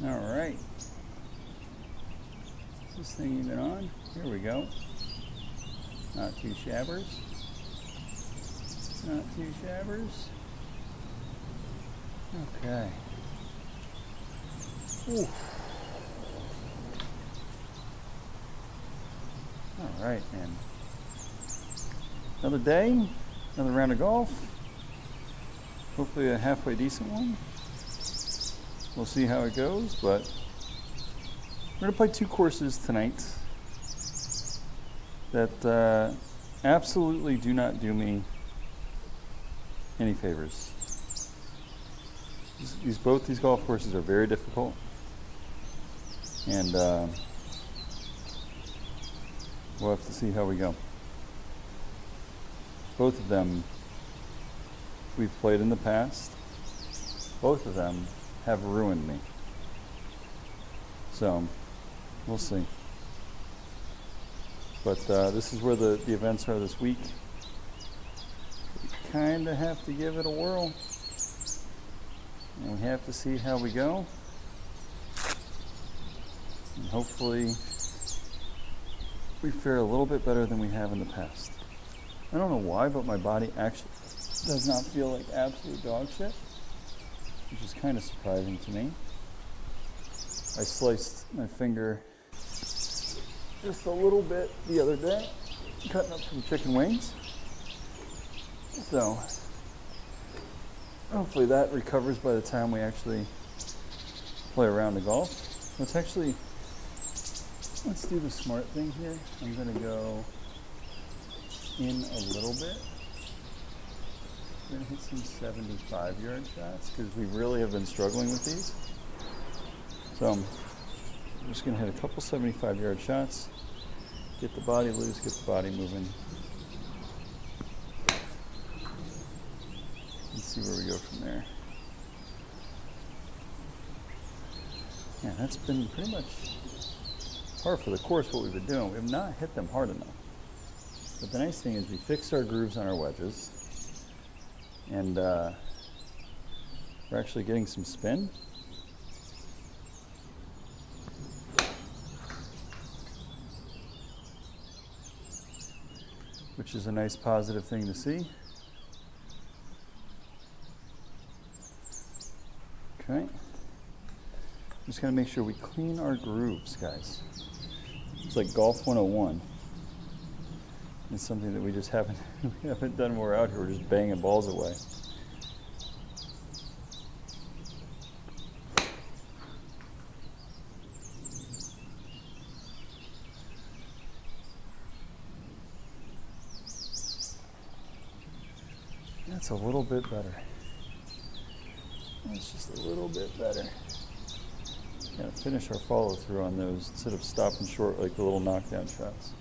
All right. Is this thing even on? Here we go. Not too shabbers. Not too shabbers. Okay. Ooh. All right, man. Another day, another round of golf. Hopefully a halfway decent one. We'll see how it goes, but we're gonna play two courses tonight that absolutely do not do me any favors. Both these golf courses are very difficult, and we'll have to see how we go. Both of them we've played in the past. Both of them have ruined me. So, we'll see. But this is where the events are this week. We kind of have to give it a whirl. And we have to see how we go. And hopefully we fare a little bit better than we have in the past. I don't know why, but my body actually does not feel like absolute dog shit, which is kind of surprising to me. I sliced my finger just a little bit the other day, cutting up some chicken wings. So hopefully that recovers by the time we actually play a round of golf. Let's do the smart thing here. I'm gonna go in a little bit. We're gonna hit some 75-yard shots because we really have been struggling with these. So I'm just gonna hit a couple 75-yard shots, get the body loose, get the body moving. Let's see where we go from there. Yeah, that's been pretty much par for the course what we've been doing. We have not hit them hard enough. But the nice thing is we fixed our grooves on our wedges, and we're actually getting some spin. Which is a nice positive thing to see. Okay. Just gotta make sure we clean our grooves, guys. It's like Golf 101. It's something that we just haven't done when we're out here. We're just banging balls away. That's a little bit better. That's just a little bit better. Gotta finish our follow through on those instead of stopping short like the little knockdown shots.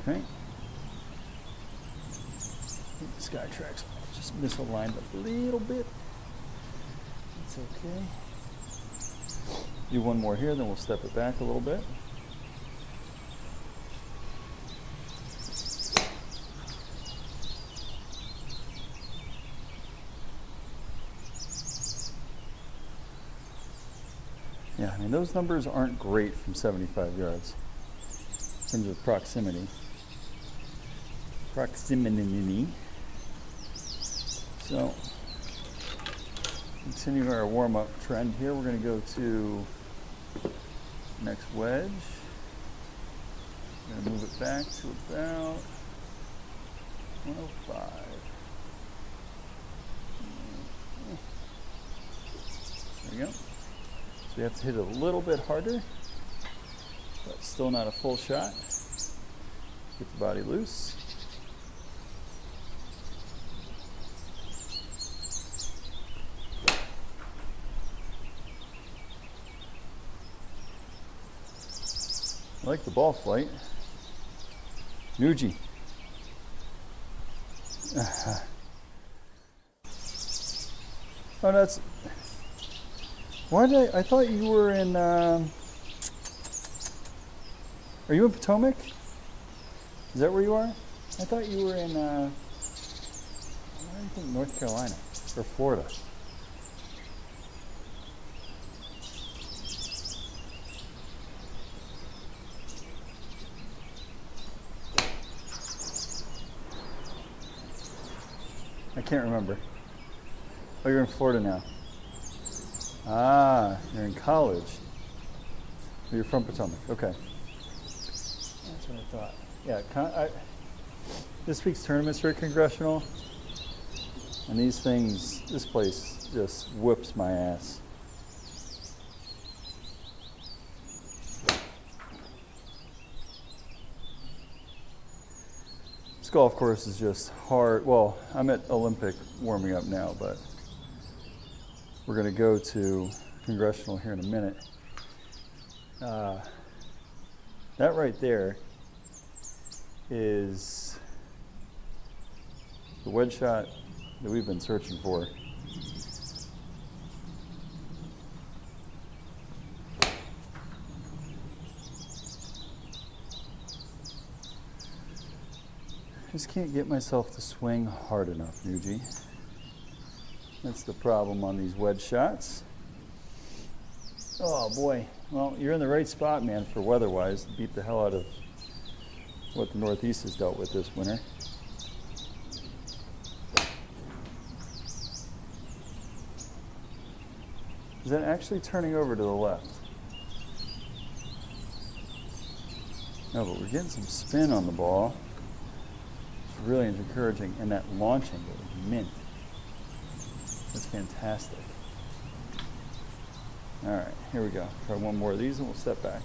Okay. Skytrak's just misaligned a little bit. It's okay. Do one more here, then we'll step it back a little bit. Yeah, I mean, those numbers aren't great from 75 yards in terms of proximity. So, continuing our warm-up trend here, we're going to go to next wedge. We're going to move it back to about 105. There we go. So you have to hit it a little bit harder, but still not a full shot. Get the body loose. I like the ball flight. Nuji. Oh, that's... Why did I thought you were in... Are you in Potomac? Is that where you are? I thought you were in, where do you think, North Carolina or Florida? I can't remember. Oh, you're in Florida now. Ah, you're in college. Oh, you're from Potomac. Okay. That's what I thought. Yeah, this week's tournaments are at Congressional. And these things, this place just whoops my ass. This golf course is just hard. Well, I'm at Olympic warming up now, but we're going to go to Congressional here in a minute. That right there is the wedge shot that we've been searching for. I just can't get myself to swing hard enough, Nuji. That's the problem on these wedge shots. Oh boy. Well, you're in the right spot, man, for weather-wise to beat the hell out of what the Northeast has dealt with this winter. Is that actually turning over to the left? No, but we're getting some spin on the ball. It's really encouraging, and that launch angle is mint. That's fantastic. All right, here we go. Try one more of these and we'll step back.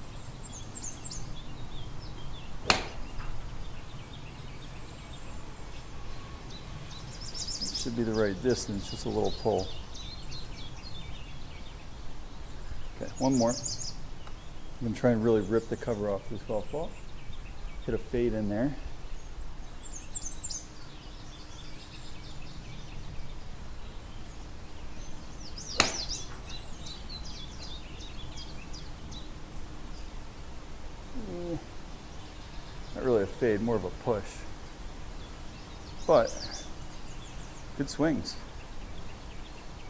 It should be the right distance, just a little pull. Okay, one more. I'm going to try and really rip the cover off this golf ball. Hit a fade in there. Not really a fade, more of a push. But good swings.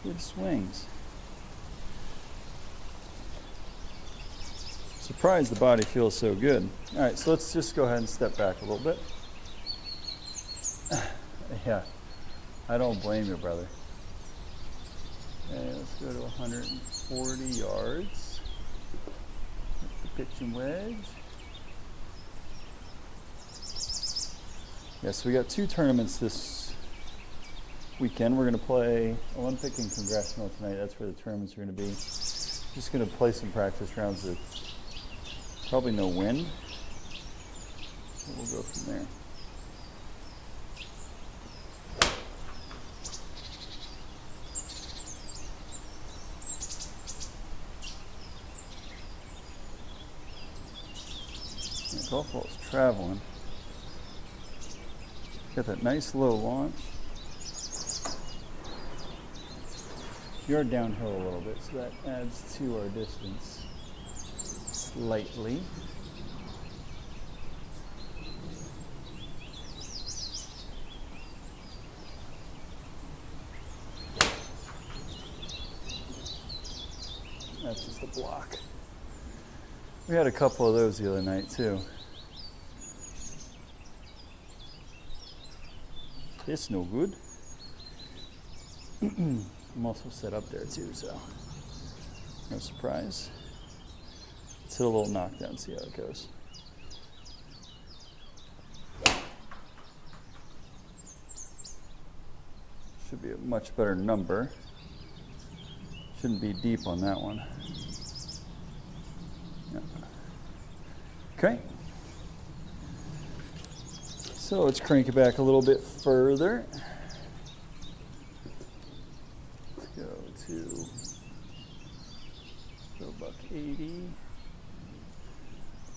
Good swings. Surprised the body feels so good. All right, so let's just go ahead and step back a little bit. Yeah, I don't blame you, brother. Okay, let's go to 140 yards. That's the pitch and wedge. Yeah, so we got two tournaments this weekend. We're going to play Olympic and Congressional tonight. That's where the tournaments are going to be. Just going to play some practice rounds with probably no wind. So we'll go from there. The golf ball's traveling. Got that nice low launch. You're downhill a little bit, so that adds to our distance slightly. That's just a block. We had a couple of those the other night too. It's no good. I'm also set up there too, so no surprise. Let's hit a little knockdown, see how it goes. Should be a much better number. Shouldn't be deep on that one. Yeah. Okay. So let's crank it back a little bit further. Let's go to buck 80.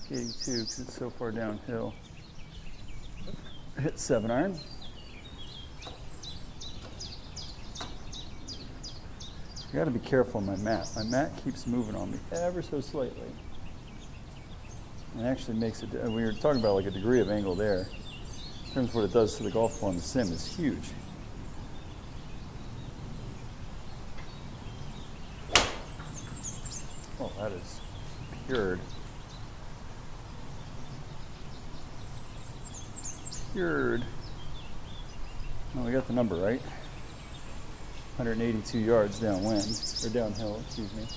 82 because it's so far downhill. Hit 7-iron. I gotta be careful on my mat. My mat keeps moving on me ever so slightly. It actually makes it, we were talking about like a degree of angle there. In terms of what it does to the golf ball in the sim is huge. Oh, that is pured. Pured. Well, we got the number right. 182 yards downwind, or downhill, excuse me.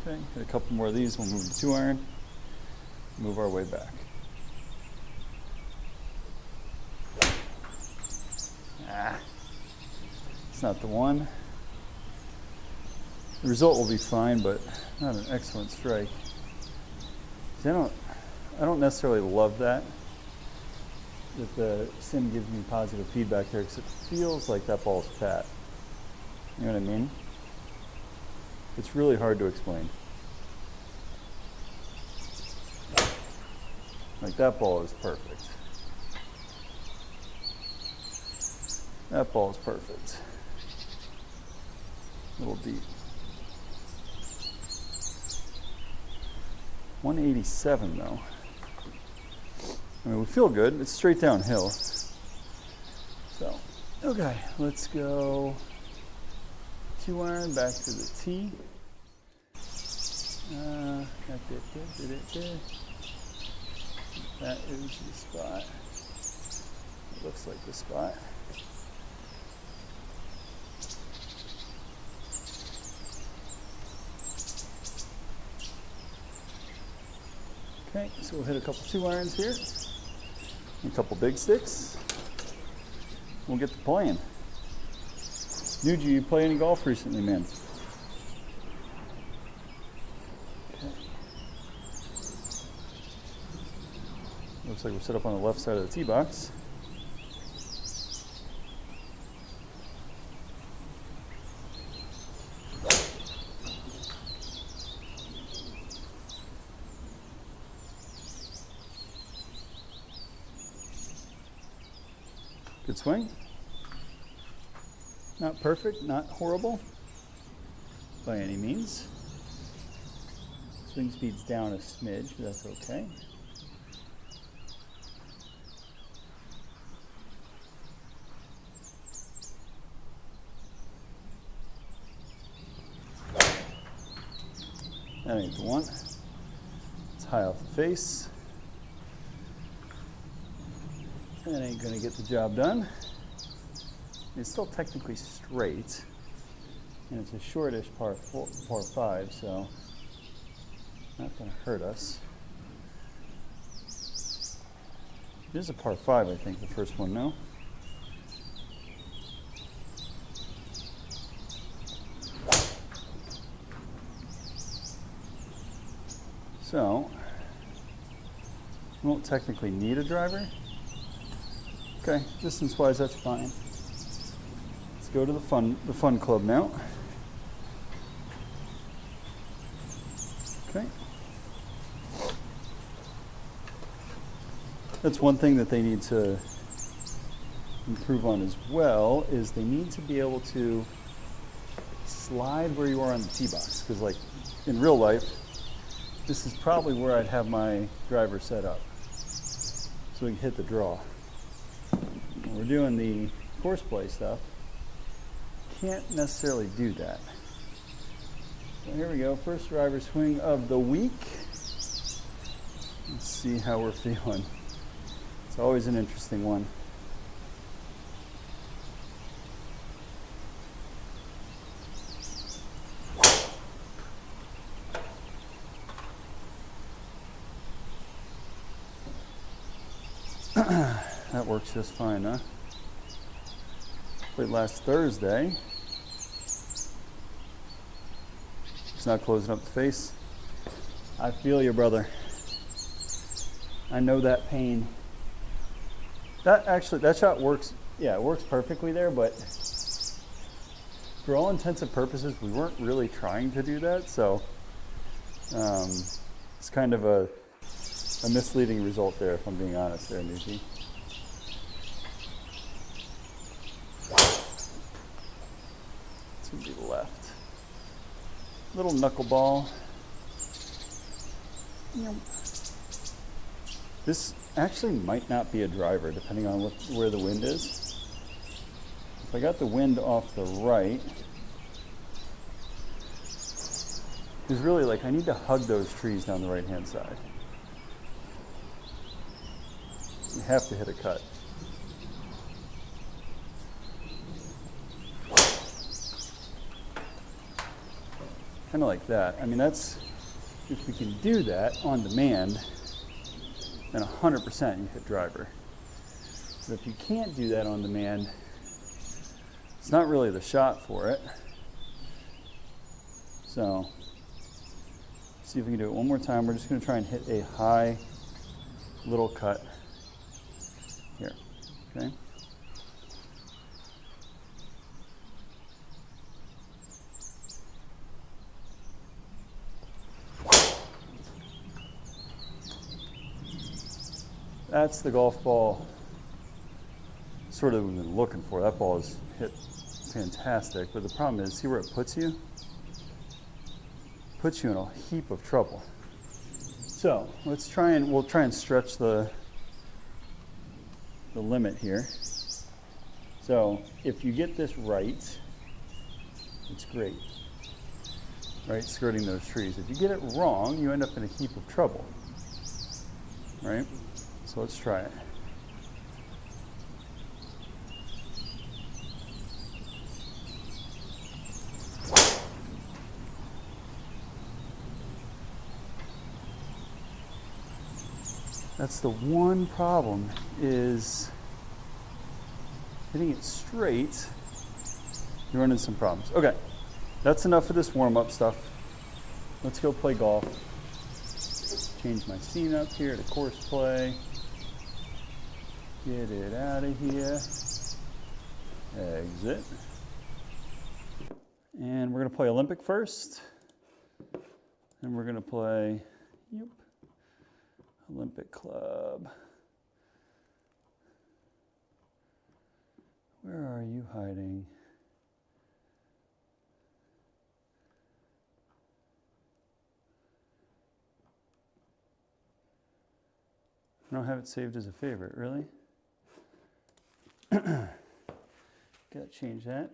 Okay, get a couple more of these. We'll move to 2-iron. Move our way back. It's not the one. The result will be fine, but not an excellent strike. See, I don't necessarily love that the sim gives me positive feedback there, because it feels like that ball's fat. You know what I mean? It's really hard to explain. Like, that ball is perfect. That ball is perfect. A little deep. 187 though. I mean, we feel good. It's straight downhill. So, okay, let's go 2-iron back to the tee. That is the spot. It looks like the spot. Okay, so we'll hit a couple 2-irons here. A couple big sticks. We'll get to playing. Nuji, you play any golf recently, man? Okay. Looks like we're set up on the left side of the tee box. Good swing. Not perfect, not horrible by any means. Swing speed's down a smidge, but that's okay. That ain't the one. It's high off the face. That ain't gonna get the job done. It's still technically straight, and it's a shortish par 5, so not gonna hurt us. It is a par 5, I think, the first one, no? So, we won't technically need a driver. Okay, distance-wise, that's fine. Let's go to the fun club now. Okay. That's one thing that they need to improve on as well, is they need to be able to slide where you are on the tee box. Because like in real life, this is probably where I'd have my driver set up, so we can hit the draw. When we're doing the course play stuff, can't necessarily do that. So here we go, first driver swing of the week. Let's see how we're feeling. It's always an interesting one. That works just fine, huh? Played last Thursday. It's not closing up the face. I feel you, brother. I know that pain. That shot works. Yeah, it works perfectly there, but for all intents and purposes, we weren't really trying to do that, so it's kind of a misleading result there, if I'm being honest there, Nuji. It's going to be left. Little knuckleball. This actually might not be a driver, depending on where the wind is. If I got the wind off the right, it's really like I need to hug those trees down the right-hand side. You have to hit a cut. Kind of like that. I mean, that's, if we can do that on demand, then 100% you hit driver. But if you can't do that on demand, it's not really the shot for it. So, see if we can do it one more time. We're just going to try and hit a high little cut here, okay? That's the golf ball sort of we've been looking for. That ball is hit fantastic, but the problem is, see where it puts you? Puts you in a heap of trouble. So let's try and, we'll try and stretch the limit here. So if you get this right, it's great. Right, skirting those trees. If you get it wrong, you end up in a heap of trouble. Right? So let's try it. That's the one problem, is hitting it straight, you're running some problems. Okay, that's enough of this warm-up stuff. Let's go play golf. Change my scene up here to course play. Get it out of here. Exit. And we're going to play Olympic first. And we're going to play, yep, Olympic Club. Where are you hiding? I don't have it saved as a favorite, really? Gotta change that.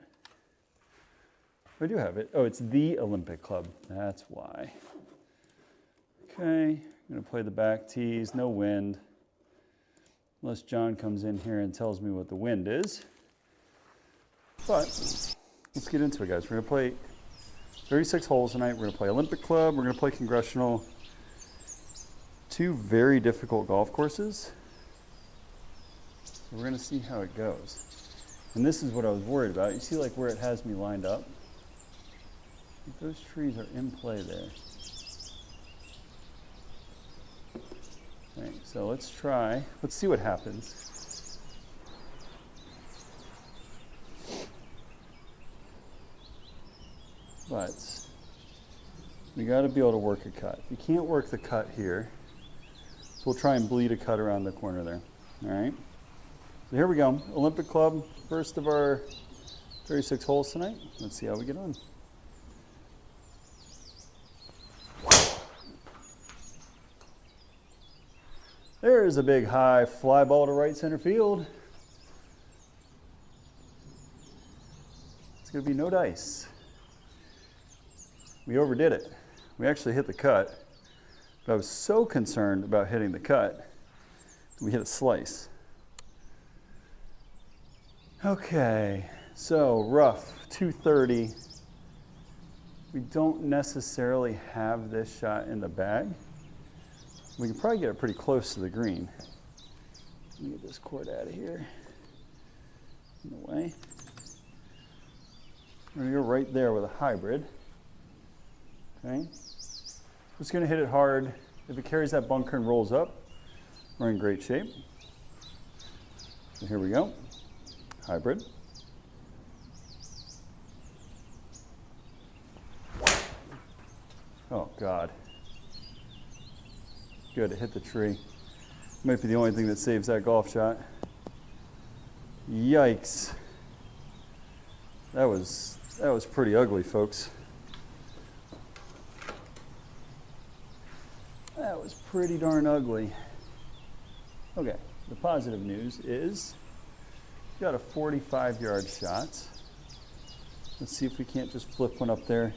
I do have it. Oh, it's the Olympic Club. That's why. Okay, I'm gonna play the back tees, no wind. Unless John comes in here and tells me what the wind is. But let's get into it, guys. We're gonna play 36 holes tonight. We're gonna play Olympic Club. We're gonna play Congressional. Two very difficult golf courses. So we're gonna see how it goes. And this is what I was worried about. You see like where it has me lined up? Those trees are in play there. Okay, so let's try. Let's see what happens. But we got to be able to work a cut. If you can't work the cut here, so we'll try and bleed a cut around the corner there. All right. So here we go. Olympic Club, first of our 36 holes tonight. Let's see how we get on. There's a big high fly ball to right center field. It's going to be no dice. We overdid it. We actually hit the cut, but I was so concerned about hitting the cut, we hit a slice. Okay, so rough, 230. We don't necessarily have this shot in the bag. We can probably get it pretty close to the green. Let me get this cord out of here. In the way. We're gonna go right there with a hybrid. Okay. Just gonna hit it hard. If it carries that bunker and rolls up, we're in great shape. So here we go. Hybrid. Oh God. Good, it hit the tree. Might be the only thing that saves that golf shot. Yikes. That was pretty ugly, folks. That was pretty darn ugly. Okay, the positive news is we got a 45-yard shot. Let's see if we can't just flip one up there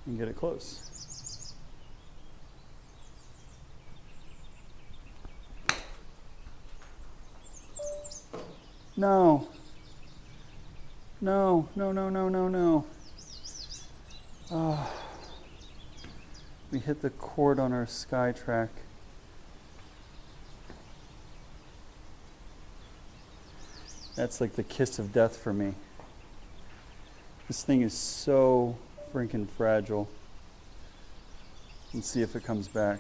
and get it close. No. No, no, no, no, no, no. We hit the cord on our Skytrak. That's like the kiss of death for me. This thing is so freaking fragile. Let's see if it comes back.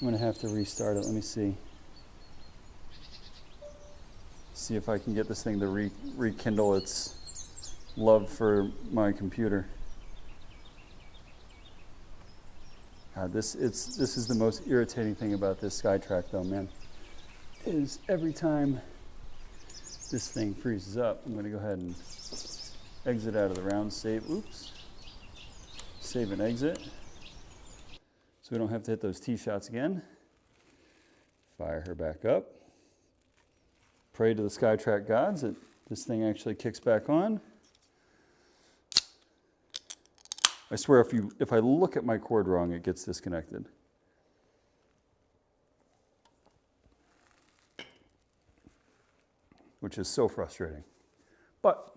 I'm gonna have to restart it. Let me see. See if I can get this thing to rekindle its love for my computer. God, this is the most irritating thing about this Skytrak though, man. Is every time this thing freezes up, I'm gonna go ahead and exit out of the round, save and exit. So we don't have to hit those tee shots again. Fire her back up. Pray to the Skytrak gods that this thing actually kicks back on. I swear if I look at my cord wrong, it gets disconnected. Which is so frustrating. But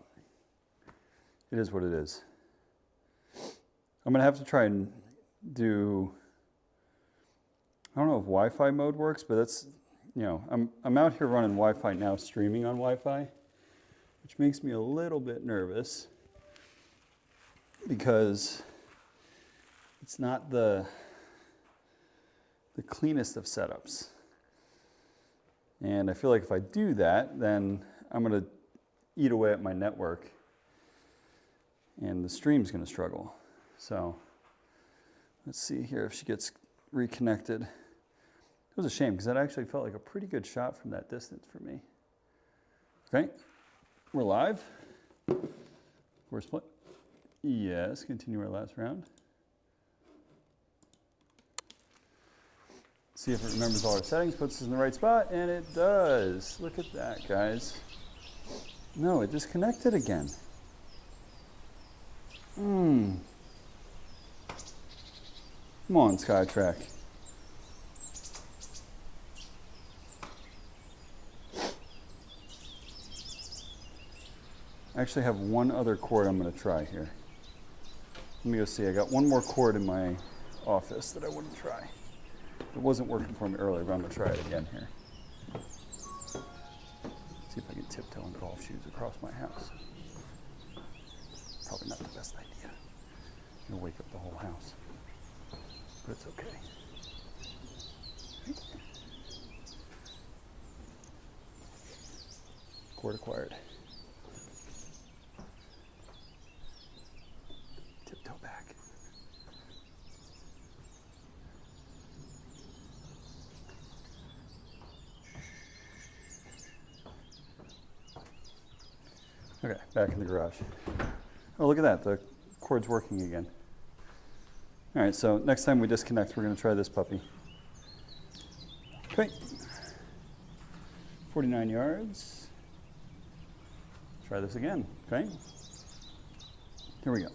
it is what it is. I'm gonna have to try and do, I don't know if Wi-Fi mode works, but that's, you know, I'm out here running Wi-Fi now, streaming on Wi-Fi, which makes me a little bit nervous because it's not the cleanest of setups. And I feel like if I do that, then I'm gonna eat away at my network and the stream's gonna struggle. So let's see here if she gets reconnected. It was a shame because that actually felt like a pretty good shot from that distance for me. Okay, we're live. We're split. Yes, continue our last round. See if it remembers all our settings, puts us in the right spot, and it does. Look at that, guys. No, it disconnected again. Come on, Skytrak. I actually have one other cord I'm going to try here. Let me go see. I got one more cord in my office that I want to try. It wasn't working for me earlier, but I'm going to try it again here. See if I can tiptoe in golf shoes across my house. Probably not the best idea. I'm going to wake up the whole house. But it's okay. Cord acquired. Tiptoe back. Okay, back in the garage. Oh, look at that. The cord's working again. All right, so next time we disconnect, we're going to try this puppy. Okay. 49 yards. Try this again, okay? Here we go.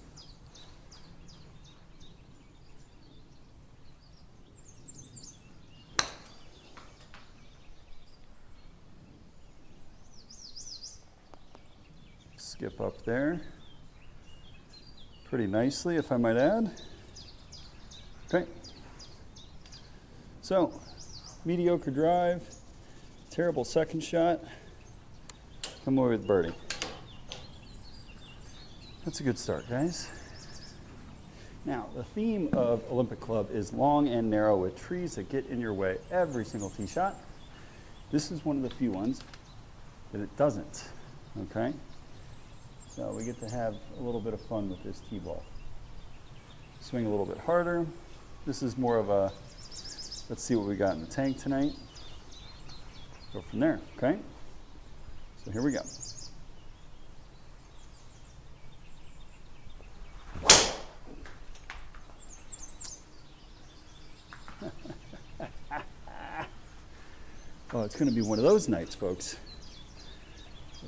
Skip up there. Pretty nicely, if I might add. Okay. So, mediocre drive, terrible second shot. Come away with birdie. That's a good start, guys. Now, the theme of Olympic Club is long and narrow with trees that get in your way every single tee shot. This is one of the few ones that it doesn't, okay? So we get to have a little bit of fun with this tee ball. Swing a little bit harder. This is more of a, let's see what we got in the tank tonight. Go from there, okay? So here we go. Oh, it's going to be one of those nights, folks.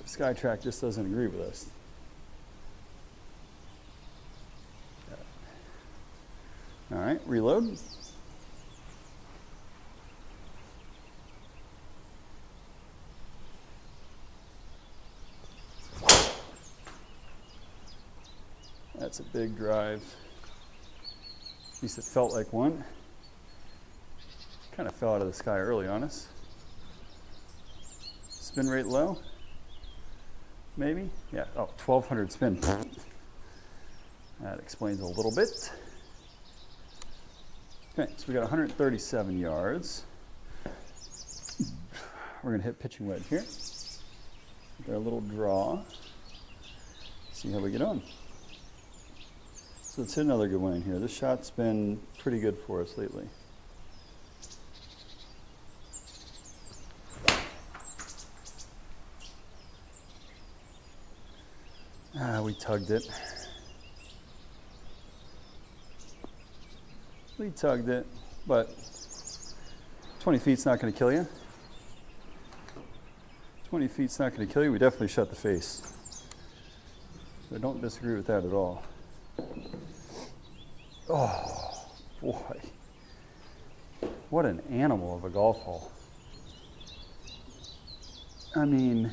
Skytrak just doesn't agree with us. All right, reload. That's a big drive. At least it felt like one. Kind of fell out of the sky early on us. Spin rate low. Maybe? Yeah, oh, 1200 spin. That explains a little bit. Okay, so we got 137 yards. We're gonna hit pitching wedge here. Got a little draw. See how we get on. So let's hit another good one in here. This shot's been pretty good for us lately. We tugged it. We tugged it, but 20 feet's not going to kill you. 20 feet's not going to kill you. We definitely shut the face. I don't disagree with that at all. Oh, boy. What an animal of a golf hole. I mean,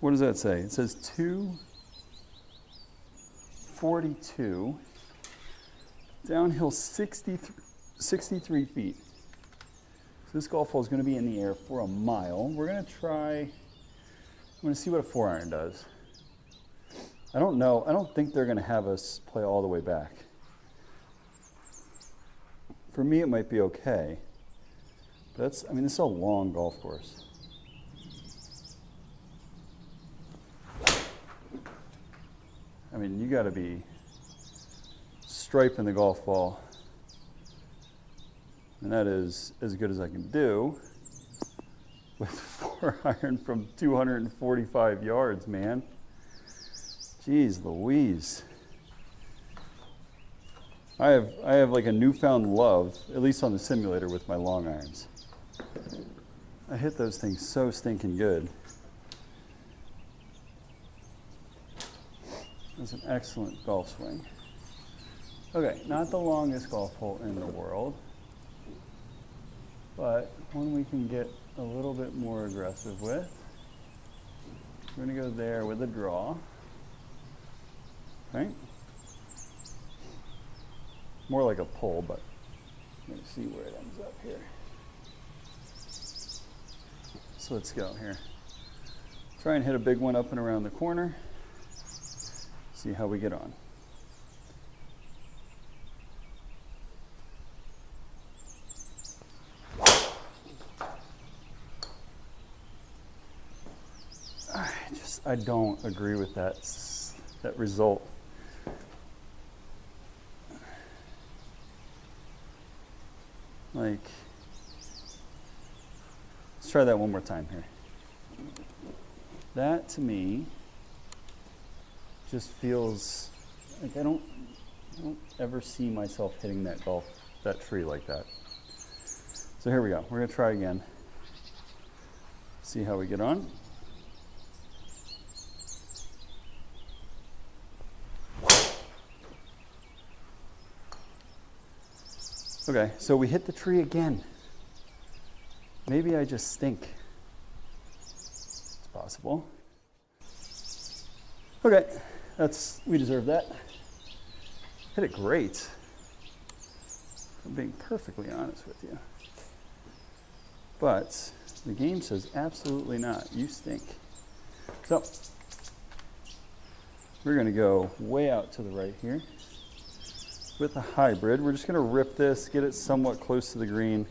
what does that say? It says 242, downhill 63 feet. So this golf hole is going to be in the air for a mile. We're going to try, I'm going to see what a 4-iron does. I don't know. I don't think they're going to have us play all the way back. For me, it might be okay. But that's, I mean, this is a long golf course. I mean, you got to be striping the golf ball. And that is as good as I can do with 4-iron from 245 yards, man. Jeez Louise. I have like a newfound love, at least on the simulator, with my long irons. I hit those things so stinking good. That's an excellent golf swing. Okay, not the longest golf hole in the world, but one we can get a little bit more aggressive with. We're going to go there with a draw. Okay. More like a pull, but let me see where it ends up here. So let's go here. Try and hit a big one up and around the corner. See how we get on. I don't agree with that result. Like, let's try that one more time here. That to me just feels like I don't ever see myself hitting that tree like that. So here we go. We're gonna try again. See how we get on. Okay, so we hit the tree again. Maybe I just stink. It's possible. Okay, we deserve that. Hit it great. I'm being perfectly honest with you. But the game says absolutely not. You stink. So we're gonna go way out to the right here. With a hybrid, we're just going to rip this, get it somewhat close to the green.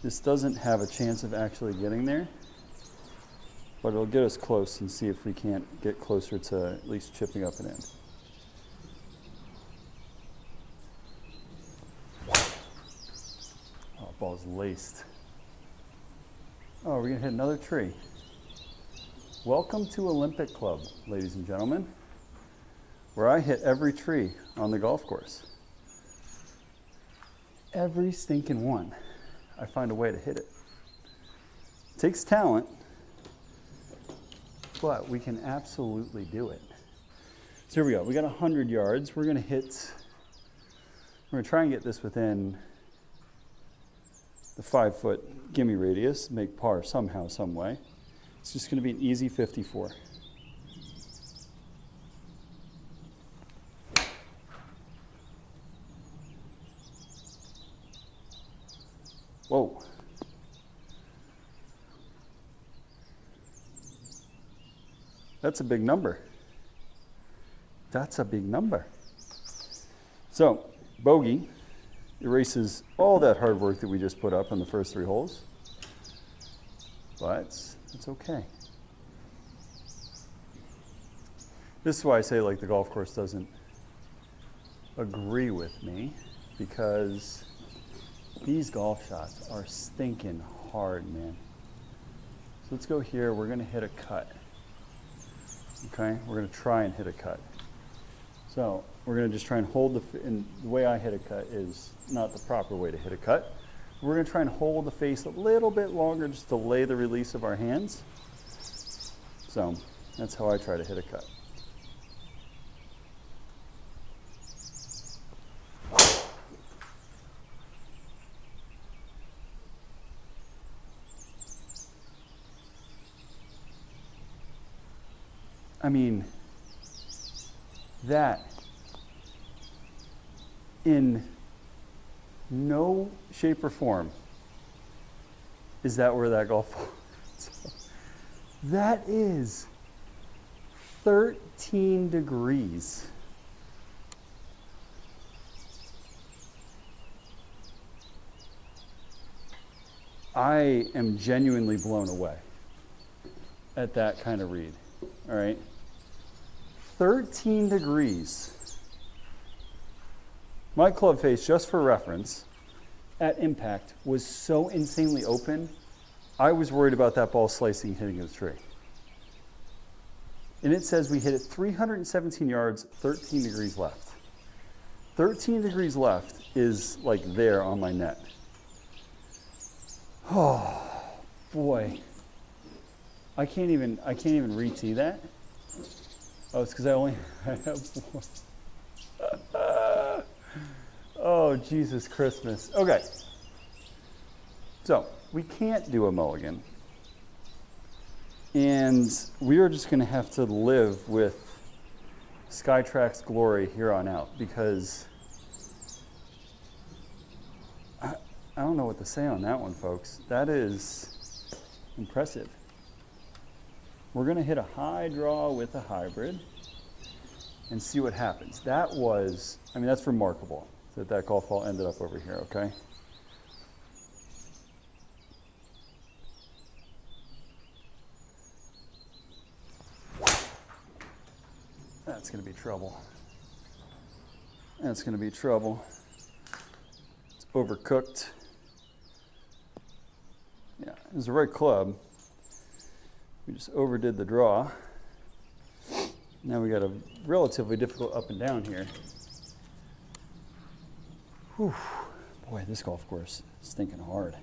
This doesn't have a chance of actually getting there, but it'll get us close and see if we can't get closer to at least chipping up and in. Oh, ball's laced. Oh, we're going to hit another tree. Welcome to Olympic Club, ladies and gentlemen, where I hit every tree on the golf course. Every stinking one. I find a way to hit it. It takes talent, but we can absolutely do it. So here we go. We got 100 yards. We're going to try and get this within the 5-foot gimme radius, make par somehow, some way. It's just going to be an easy 54. Whoa. That's a big number. That's a big number. So, bogey erases all that hard work that we just put up on the first 3 holes. But it's okay. This is why I say like the golf course doesn't agree with me, because these golf shots are stinking hard, man. So let's go here. We're going to hit a cut. Okay, we're going to try and hit a cut. So we're going to just try and hold and the way I hit a cut is not the proper way to hit a cut. We're going to try and hold the face a little bit longer, just delay the release of our hands. So that's how I try to hit a cut. I mean, that in no shape or form is that where that golf ball is. That is 13 degrees. I am genuinely blown away at that kind of read. All right. 13 degrees. My club face, just for reference, at impact was so insanely open, I was worried about that ball slicing and hitting the tree. And it says we hit it 317 yards, 13 degrees left. 13 degrees left is like there on my net. Oh, boy. I can't even re-tee that. Oh, it's because I only have one. Oh, Jesus Christmas. Okay. So, we can't do a mulligan. And we are just going to have to live with Skytrak's glory here on out, because I don't know what to say on that one, folks. That is impressive. We're going to hit a high draw with a hybrid and see what happens. That was, I mean, that's remarkable that that golf ball ended up over here, okay? That's going to be trouble. That's going to be trouble. It's overcooked. Yeah, it was the right club. We just overdid the draw. Now we got a relatively difficult up and down here. Whew. Boy, this golf course is stinking hard.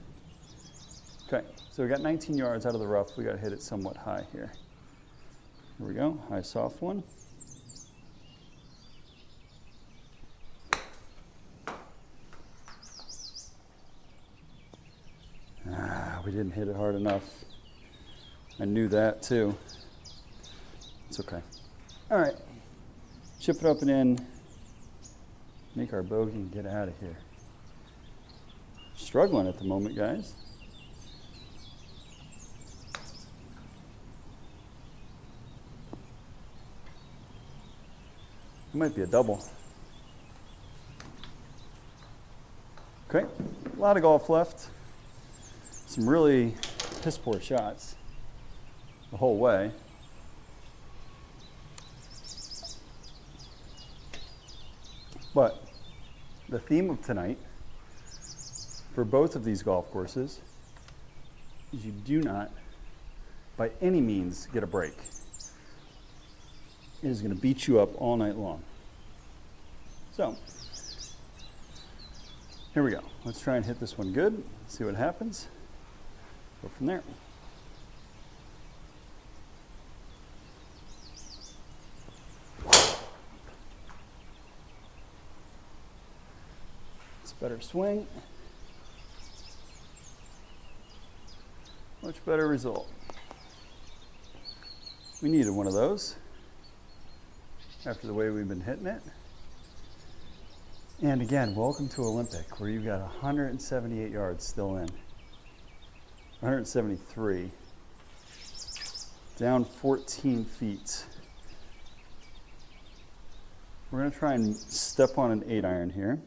Okay, so we got 19 yards out of the rough. We got to hit it somewhat high here. Here we go, high soft one. We didn't hit it hard enough. I knew that too. It's okay. All right, chip it up and in, make our bogey and get out of here. Struggling at the moment, guys. It might be a double. Okay, a lot of golf left. Some really piss poor shots the whole way. But the theme of tonight for both of these golf courses is you do not by any means get a break. It is going to beat you up all night long. So Here we go. Let's try and hit this one good. See what happens. Go from there. It's a better swing. Much better result. We needed one of those after the way we've been hitting it. And again, welcome to Olympic, where you've got 178 yards still in. 173. Down 14 feet. We're going to try and step on an 8-iron here.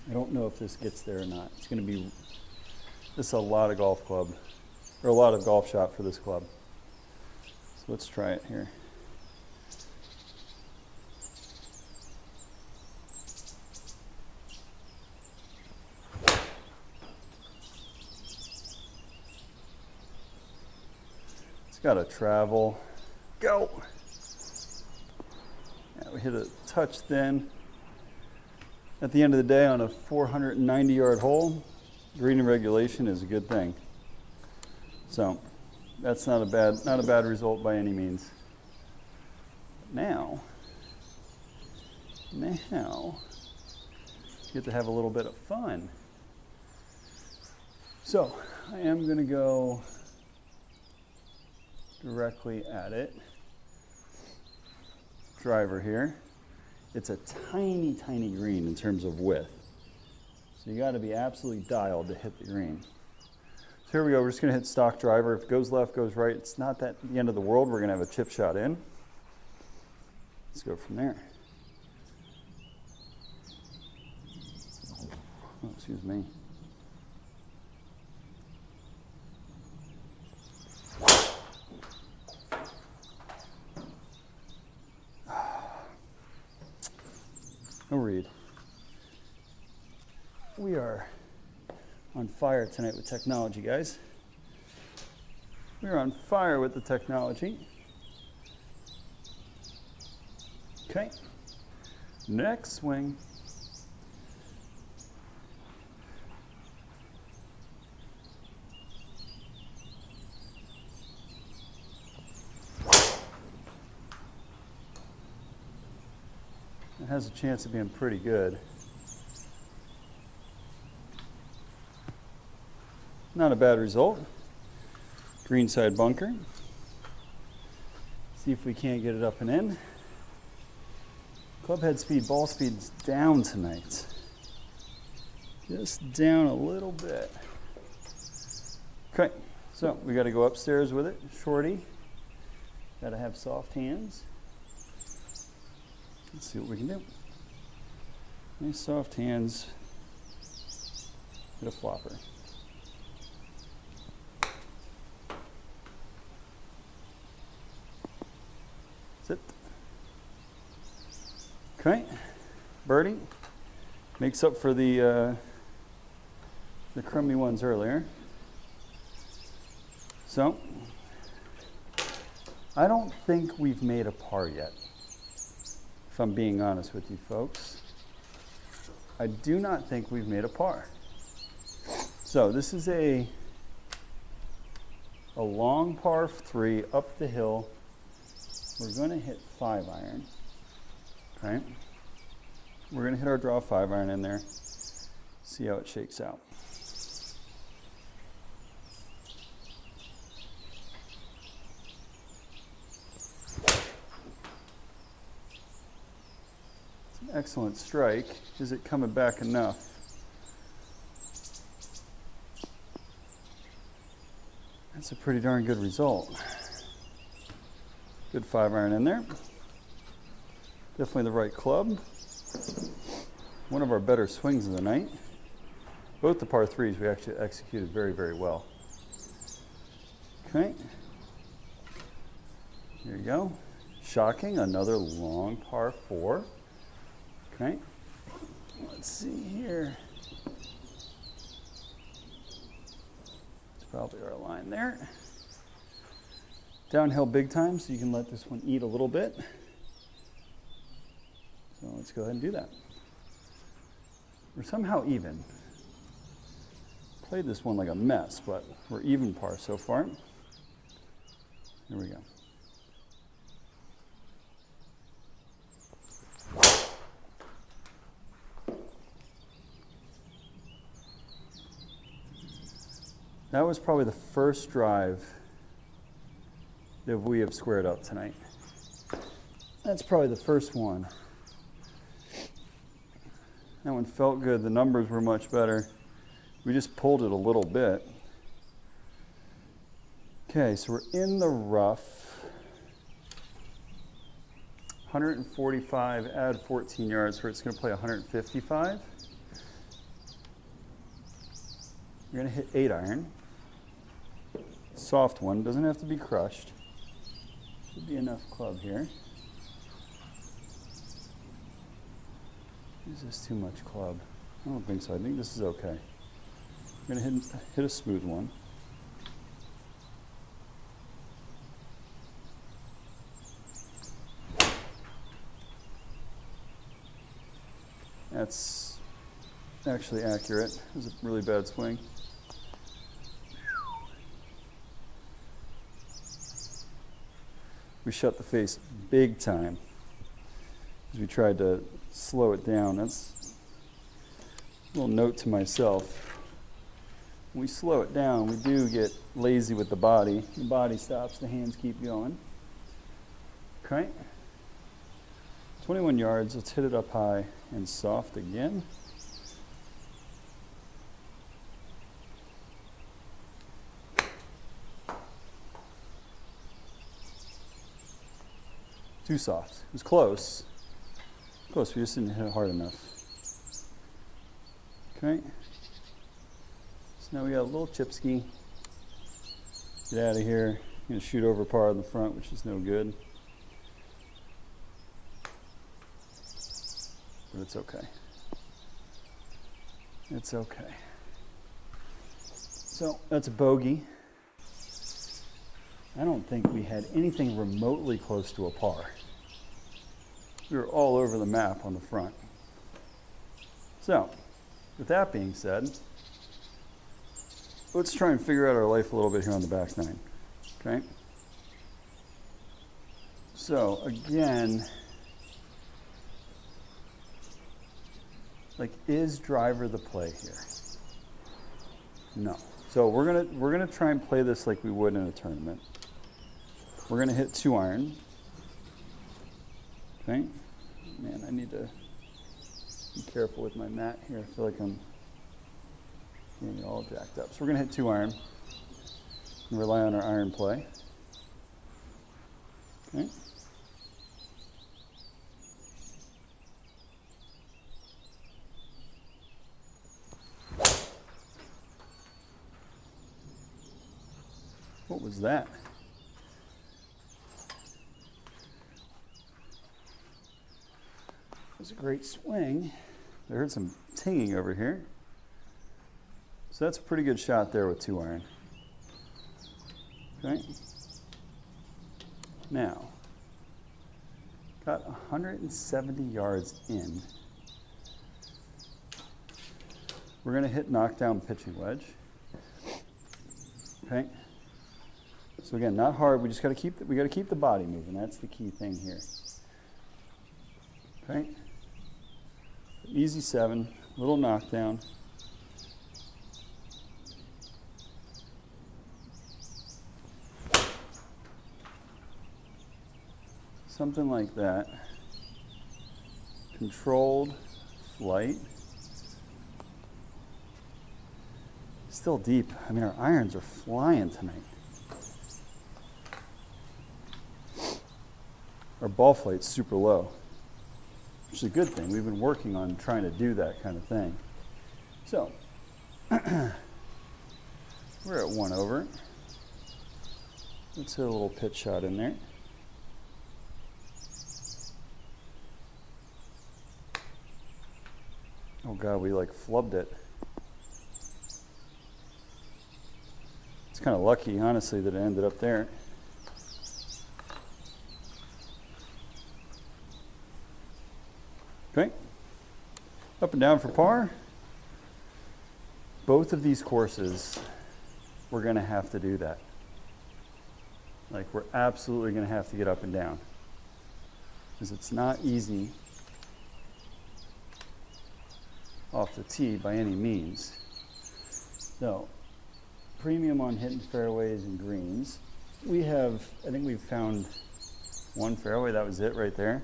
I don't know if this gets there or not. It's going to be, this is a lot of golf club, or a lot of golf shot for this club. So let's try it here. It's got to travel. Go! Yeah, we hit a touch thin. At the end of the day, on a 490-yard hole, green and regulation is a good thing. So that's not a bad result by any means. Now you get to have a little bit of fun. So I am going to go directly at it. Driver here. It's a tiny, tiny green in terms of width. So you got to be absolutely dialed to hit the green. So here we go. We're just going to hit stock driver. If it goes left, goes right. It's not that the end of the world. We're going to have a chip shot in. Let's go from there. Oh, excuse me. No read. We are on fire tonight with technology, guys. We are on fire with the technology. Okay. Next swing. It has a chance of being pretty good. Not a bad result. Greenside bunker. See if we can't get it up and in. Club head speed, ball speed's down tonight. Just down a little bit. Okay, so we got to go upstairs with it. Shorty. Got to have soft hands. Let's see what we can do. Nice soft hands. Hit a flopper. Sit. Okay. Birdie. Makes up for the crummy ones earlier. So, I don't think we've made a par yet. If I'm being honest with you folks, I do not think we've made a par. So this is a long par 3 up the hill. We're going to hit 5-iron. Okay. We're going to hit our draw 5-iron in there. See how it shakes out. Excellent strike. Is it coming back enough? That's a pretty darn good result. Good 5-iron in there. Definitely the right club. One of our better swings of the night. Both the par 3s we actually executed very, very well. Okay. Here you go. Shocking. Another long par 4. Okay, let's see here. It's probably our line there. Downhill big time, so you can let this one eat a little bit. So let's go ahead and do that. We're somehow even. Played this one like a mess, but we're even par so far. Here we go. That was probably the first drive that we have squared up tonight. That's probably the first one. That one felt good. The numbers were much better. We just pulled it a little bit. Okay, so we're in the rough. 145, add 14 yards, where it's going to play 155. You're going to hit 8 iron. Soft one, doesn't have to be crushed. Should be enough club here. Is this too much club? I don't think so. I think this is okay. I'm going to hit a smooth one. That's actually accurate. It was a really bad swing. We shut the face big time as we tried to slow it down. That's a little note to myself. When we slow it down, we do get lazy with the body. The body stops, the hands keep going. Okay. 21 yards, let's hit it up high and soft again. Too soft. It was close. Close, we just didn't hit it hard enough. Okay. So now we got a little chip ski. Get out of here. I'm going to shoot over par in the front, which is no good. But it's okay. It's okay. So that's a bogey. I don't think we had anything remotely close to a par. We were all over the map on the front. So, with that being said, let's try and figure out our life a little bit here on the back nine. Okay? So, again, like, is driver the play here? No. So we're gonna try and play this like we would in a tournament. We're gonna hit 2 iron. Okay. Man, I need to be careful with my mat here. I feel like I'm getting it all jacked up. So we're gonna hit 2 iron and rely on our iron play. Okay. What was that? It was a great swing. I heard some tinging over here. So that's a pretty good shot there with 2 iron. Okay. Now, got 170 yards in. We're going to hit knockdown pitching wedge. Okay. So again, not hard. We just got to keep the body moving. That's the key thing here. Okay. Easy 7, little knockdown. Something like that. Controlled flight. Still deep. I mean, our irons are flying tonight. Our ball flight's super low, which is a good thing. We've been working on trying to do that kind of thing. So, we're at 1 over. Let's hit a little pitch shot in there. Oh God, we like flubbed it. It's kind of lucky, honestly, that it ended up there. Okay, up and down for par. both of these courses, we're going to have to do that. Like, we're absolutely going to have to get up and down, because it's not easy off the tee by any means. So, premium on hitting fairways and greens. We have, I think we've found one fairway, that was it right there.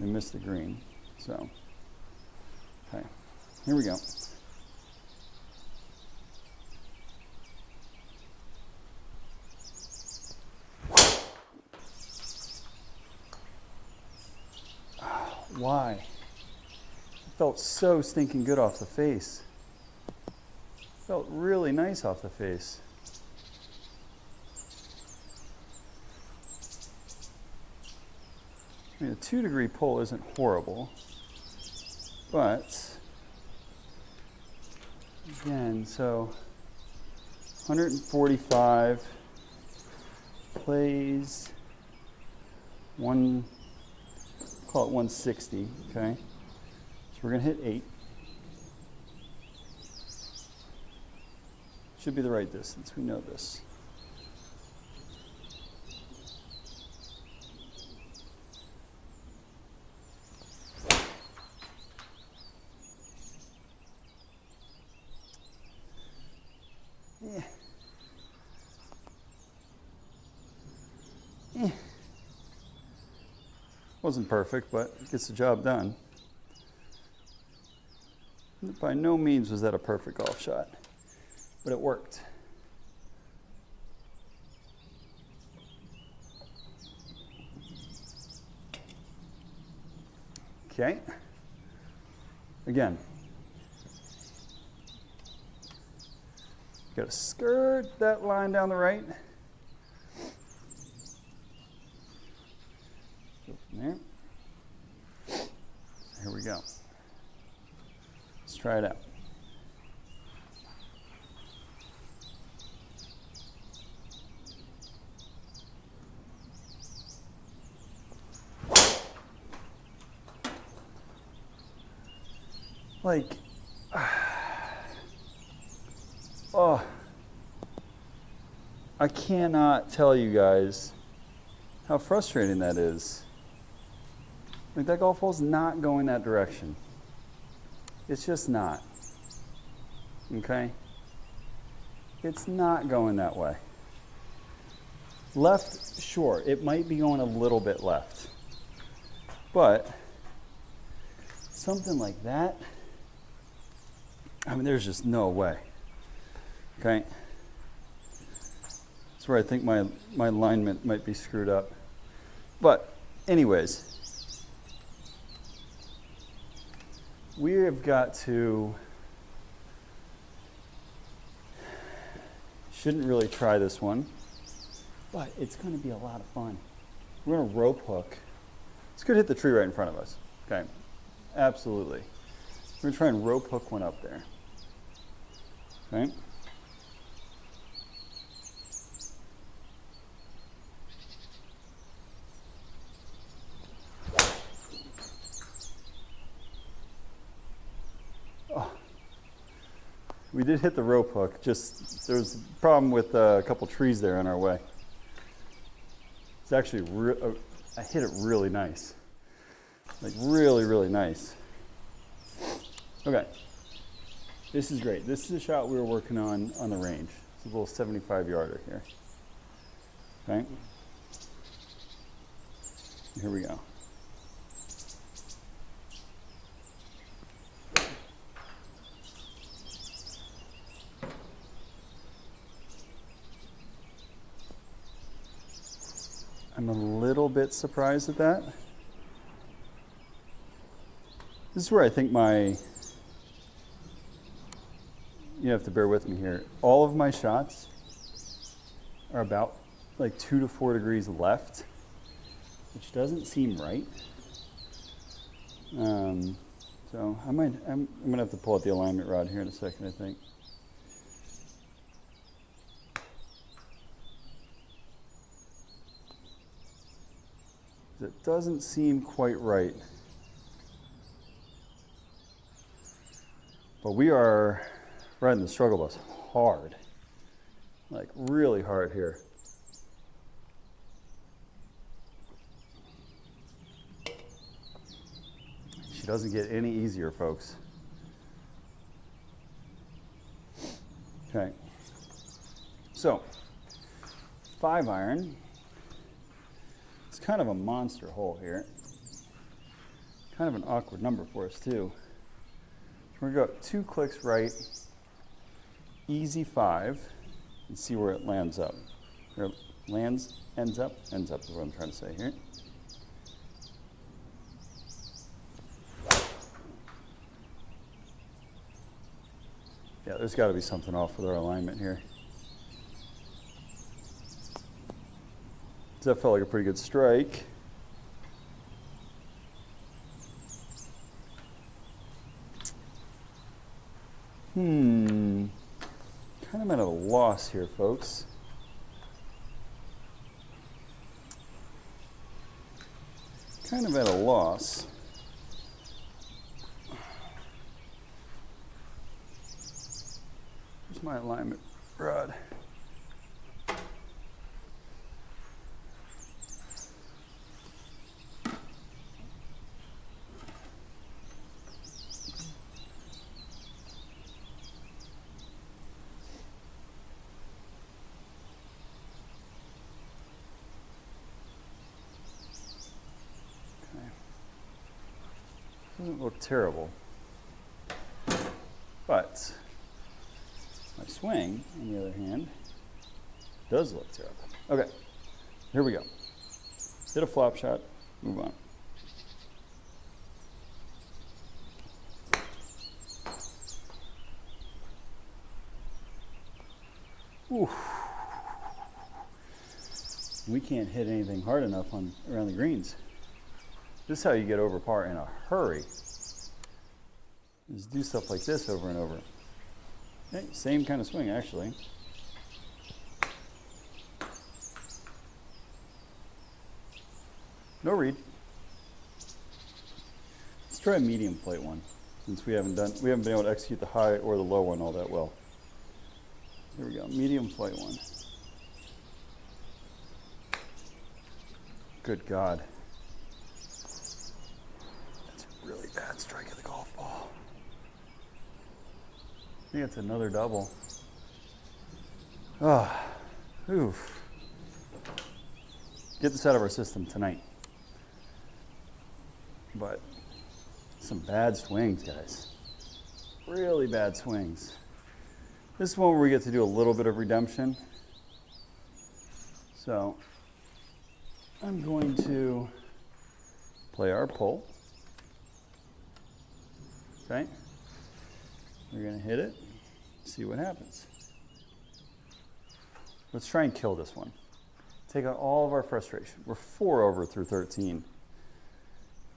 We missed the green, so, okay, here we go. Why? It felt so stinking good off the face. Felt really nice off the face. I mean, a 2-degree pull isn't horrible, but again, so 145 plays one, call it 160, okay? So we're gonna hit 8. Should be the right distance, we know this. Yeah. Yeah. Wasn't perfect, but it gets the job done. By no means was that a perfect golf shot, but it worked. Okay. Again, got to skirt that line down the right. Go from there. So here we go. Let's try it out. Like, oh, I cannot tell you guys how frustrating that is. Like, that golf ball's not going that direction. It's just not. Okay? It's not going that way. Left, sure, it might be going a little bit left. But something like that, I mean, there's just no way. Okay? That's where I think my alignment might be screwed up. But anyways, we have got to, shouldn't really try this one, but it's going to be a lot of fun. We're going to rope hook. This could hit the tree right in front of us. Okay, absolutely. We're going to try and rope hook one up there. Okay. Oh. We did hit the rope hook, just there was a problem with a couple trees there in our way. It's actually, I hit it really nice. Like really, really nice. Okay. This is great. This is a shot we were working on the range. It's a little 75-yarder here. Okay. Here we go. I'm a little bit surprised at that. This is where I think you have to bear with me here. All of my shots are about like 2 to 4 degrees left, which doesn't seem right. So I'm gonna have to pull out the alignment rod here in a second, I think. It doesn't seem quite right. But we are riding the struggle bus hard, like really hard here. She doesn't get any easier, folks. Okay, so 5-iron. It's kind of a monster hole here. Kind of an awkward number for us too. We're gonna go 2 clicks right, easy 5, and see where it lands up. Where it ends up is what I'm trying to say here. Yeah, there's got to be something off with our alignment here. That felt like a pretty good strike. Kind of at a loss here, folks. Kind of at a loss. Here's my alignment rod. Doesn't look terrible, but my swing, on the other hand, does look terrible. Okay, here we go. Hit a flop shot, move on. Ooh. We can't hit anything hard enough around the greens. This is how you get over par in a hurry. Just do stuff like this over and over. Okay, same kind of swing, actually. No read. Let's try a medium flight one, since we haven't been able to execute the high or the low one all that well. Here we go, medium flight one. Good God. Really bad strike of the golf ball. I think it's another double. Ah, oof. Get this out of our system tonight. But some bad swings, guys. Really bad swings. This is one where we get to do a little bit of redemption. So I'm going to play our pull. Okay, we're going to hit it, see what happens. Let's try and kill this one. Take out all of our frustration. We're 4 over through 13,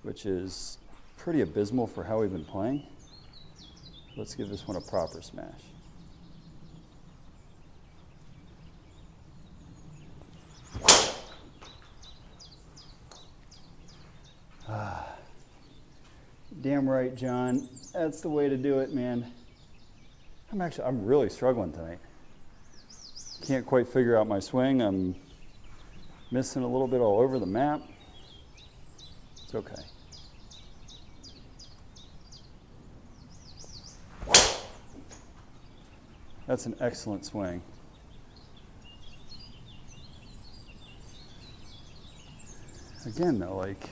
which is pretty abysmal for how we've been playing. Let's give this one a proper smash. Damn right, John. That's the way to do it, man. I'm really struggling tonight. Can't quite figure out my swing. I'm missing a little bit all over the map. It's okay. That's an excellent swing. Again, though, like,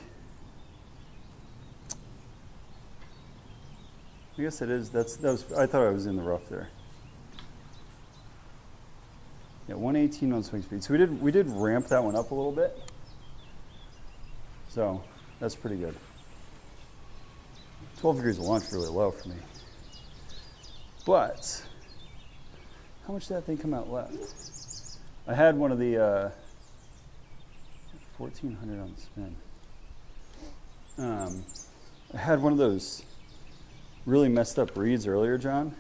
I guess it is. I thought I was in the rough there. Yeah, 118 on swing speed. So we did ramp that one up a little bit. So that's pretty good. 12 degrees of launch really low for me. But how much did that thing come out left? I had one of the 1400 on the spin. I had one of those really messed up reads earlier, John,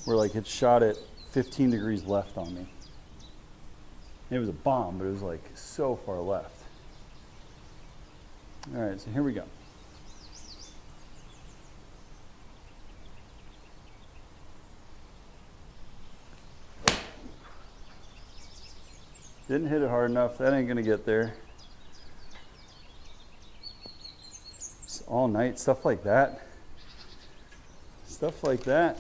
where like it shot at 15 degrees left on me. It was a bomb, but it was like so far left. All right, so here we go. Didn't hit it hard enough. That ain't gonna get there. It's all night, stuff like that. Stuff like that.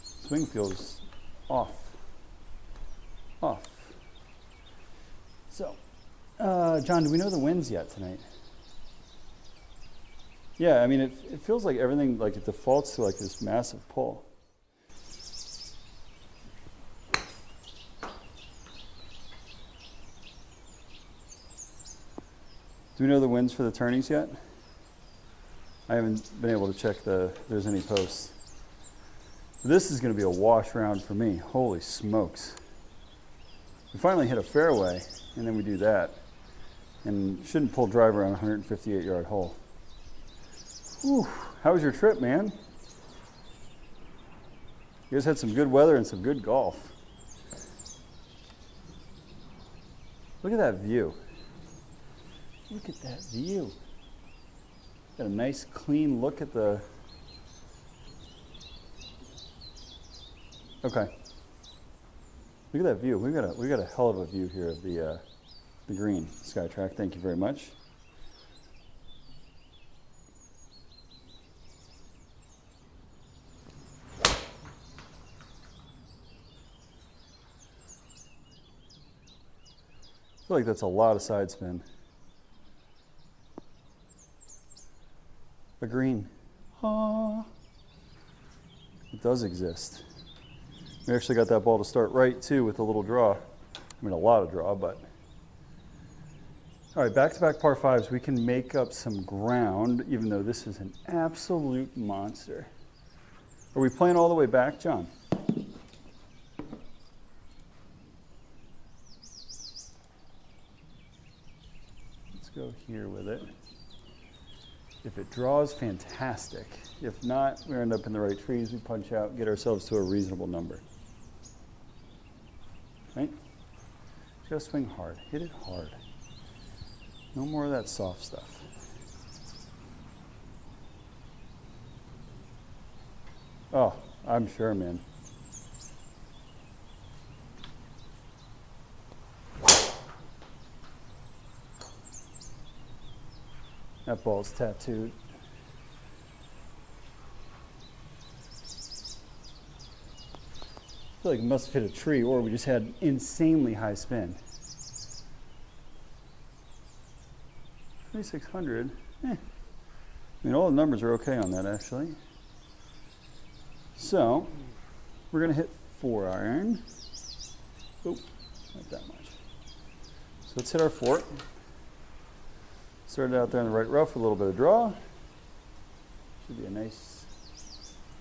Swing feels off. Off. So, John, do we know the winds yet tonight? Yeah, I mean, it feels like everything, like it defaults to like this massive pull. Do we know the winds for the turnings yet? I haven't been able to check if there's any posts. This is going to be a wash round for me. Holy smokes. We finally hit a fairway, and then we do that. And shouldn't pull driver on a 158-yard hole. Whew. How was your trip, man? You guys had some good weather and some good golf. Look at that view. Look at that view. Got a nice clean look at the... Okay. Look at that view. We got a hell of a view here of the green. Skytrak, thank you very much. I feel like that's a lot of side spin. A green. Ah. It does exist. We actually got that ball to start right too with a little draw. I mean, a lot of draw, but. All right, back-to-back par fives. We can make up some ground, even though this is an absolute monster. Are we playing all the way back, John? Let's go here with it. If it draws, fantastic. If not, we end up in the right trees. We punch out, get ourselves to a reasonable number. Right? Just swing hard. Hit it hard. No more of that soft stuff. Oh, I'm sure, man. That ball's tattooed. I feel like it must have hit a tree, or we just had insanely high spin. 2600. I mean, all the numbers are okay on that, actually. So, we're going to hit 4-iron. Oh, not that much. So let's hit our 4. Started out there in the right rough with a little bit of draw. Should be a nice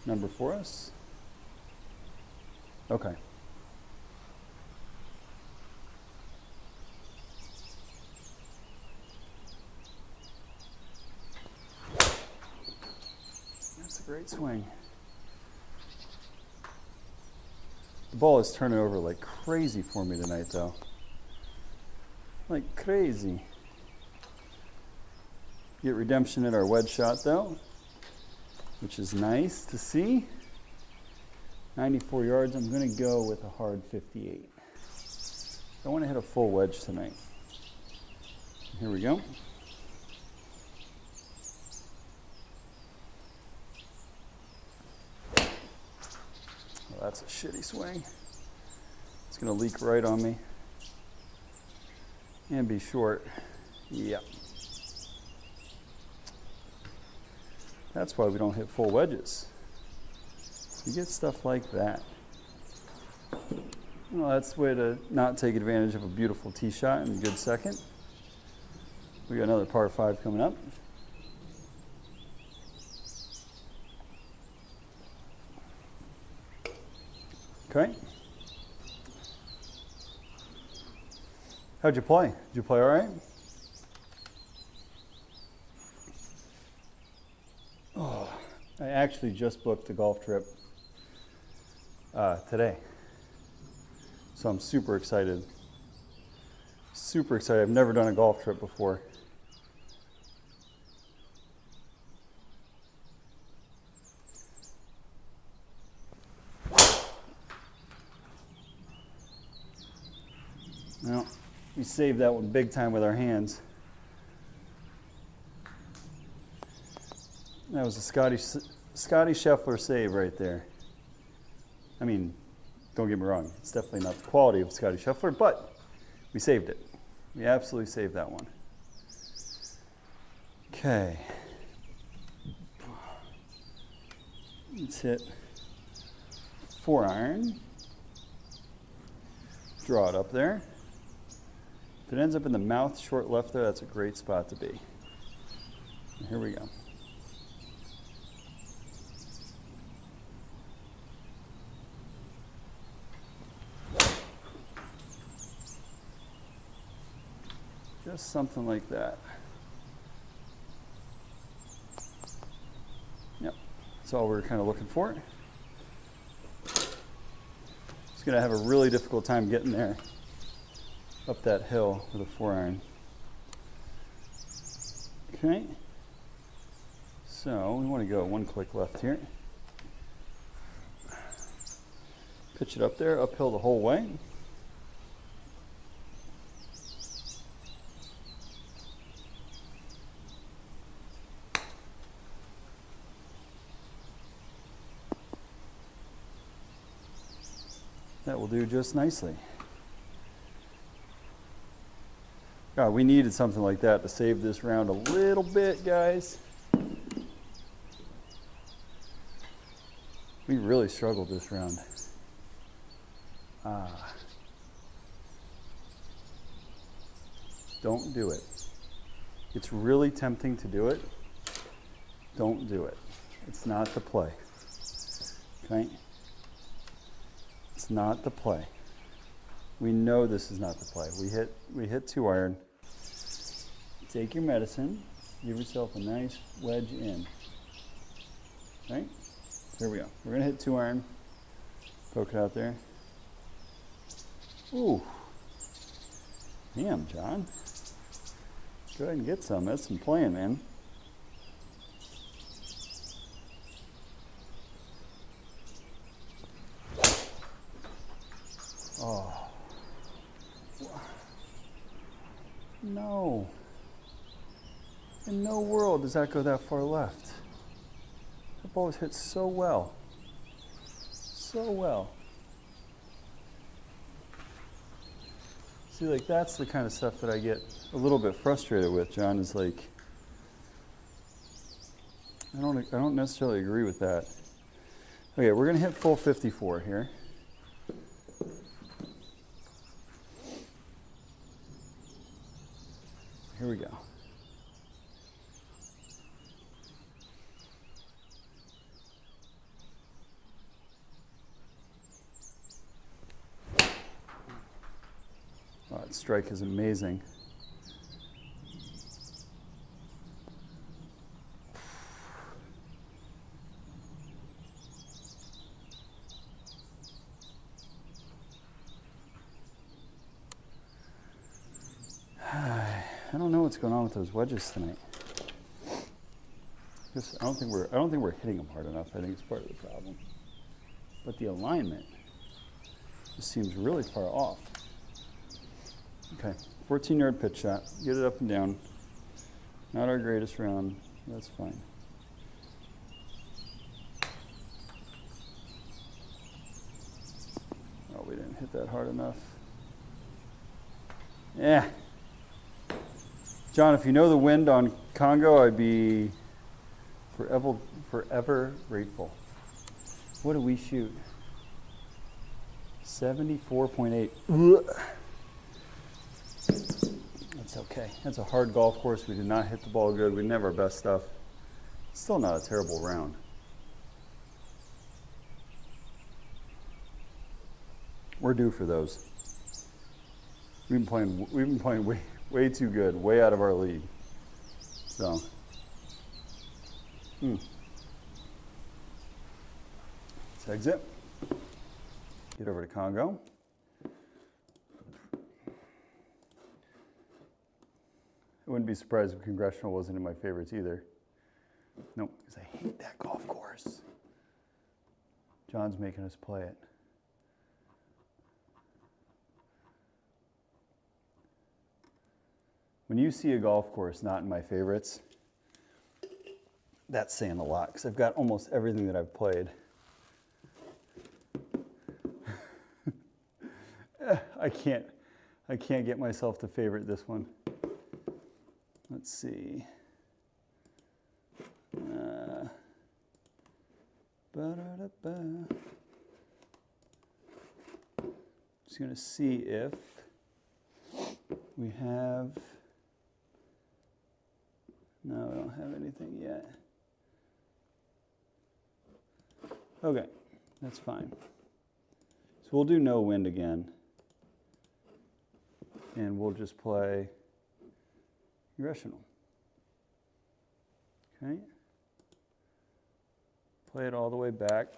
number for us. Okay. That's a great swing. The ball is turning over like crazy for me tonight, though. Like crazy. Get redemption at our wedge shot, though, which is nice to see. 94 yards. I'm going to go with a hard 58. I want to hit a full wedge tonight. Here we go. Well, that's a shitty swing. It's going to leak right on me and be short. Yep. That's why we don't hit full wedges. You get stuff like that. Well, that's the way to not take advantage of a beautiful tee shot and a good second. We got another par 5 coming up. Okay. How'd you play? Did you play all right? Oh, I actually just booked a golf trip today. So I'm super excited. Super excited. I've never done a golf trip before. We saved that one big time with our hands. That was a Scotty Scheffler save right there. I mean, don't get me wrong, it's definitely not the quality of Scotty Scheffler, but we saved it. We absolutely saved that one. Okay. Let's hit 4-iron. Draw it up there. If it ends up in the mouth, short left there, that's a great spot to be. And here we go. Just something like that. Yep, that's all we're kind of looking for. Just gonna have a really difficult time getting there up that hill with a 4-iron. Okay, so we want to go one click left here. Pitch it up there, uphill the whole way. That will do just nicely. God, we needed something like that to save this round a little bit, guys. We really struggled this round. Don't do it. It's really tempting to do it. Don't do it. It's not the play. Okay? It's not the play. We know this is not the play. We hit 2-iron. Take your medicine. Give yourself a nice wedge in. Okay? Here we go. We're gonna hit 2-iron. Poke it out there. Ooh. Damn, John. Go ahead and get some. That's some playing, man. Oh. No. In no world does that go that far left. That ball was hit so well. So well. See, like, that's the kind of stuff that I get a little bit frustrated with, John, is like, I don't necessarily agree with that. Okay, we're gonna hit full 54 here. Here we go. Oh, that strike is amazing. I don't know what's going on with those wedges tonight. I don't think we're hitting them hard enough. I think it's part of the problem. But the alignment just seems really far off. Okay, 14-yard pitch shot. Get it up and down. Not our greatest round. That's fine. Oh, we didn't hit that hard enough. Yeah. John, if you know the wind on Congo, I'd be forever grateful. What do we shoot? 74.8. That's okay. That's a hard golf course. We did not hit the ball good. We didn't have our best stuff. Still not a terrible round. We're due for those. We've been playing way too good, way out of our league. So, let's exit. Get over to Congo. I wouldn't be surprised if Congressional wasn't in my favorites either. Nope, because I hate that golf course. John's making us play it. When you see a golf course not in my favorites, that's saying a lot, because I've got almost everything that I've played. I can't get myself to favorite this one. Let's see. Just going to see if we have. No, we don't have anything yet. Okay, that's fine. So we'll do no wind again. And we'll just play Congressional. Okay. Play it all the way back.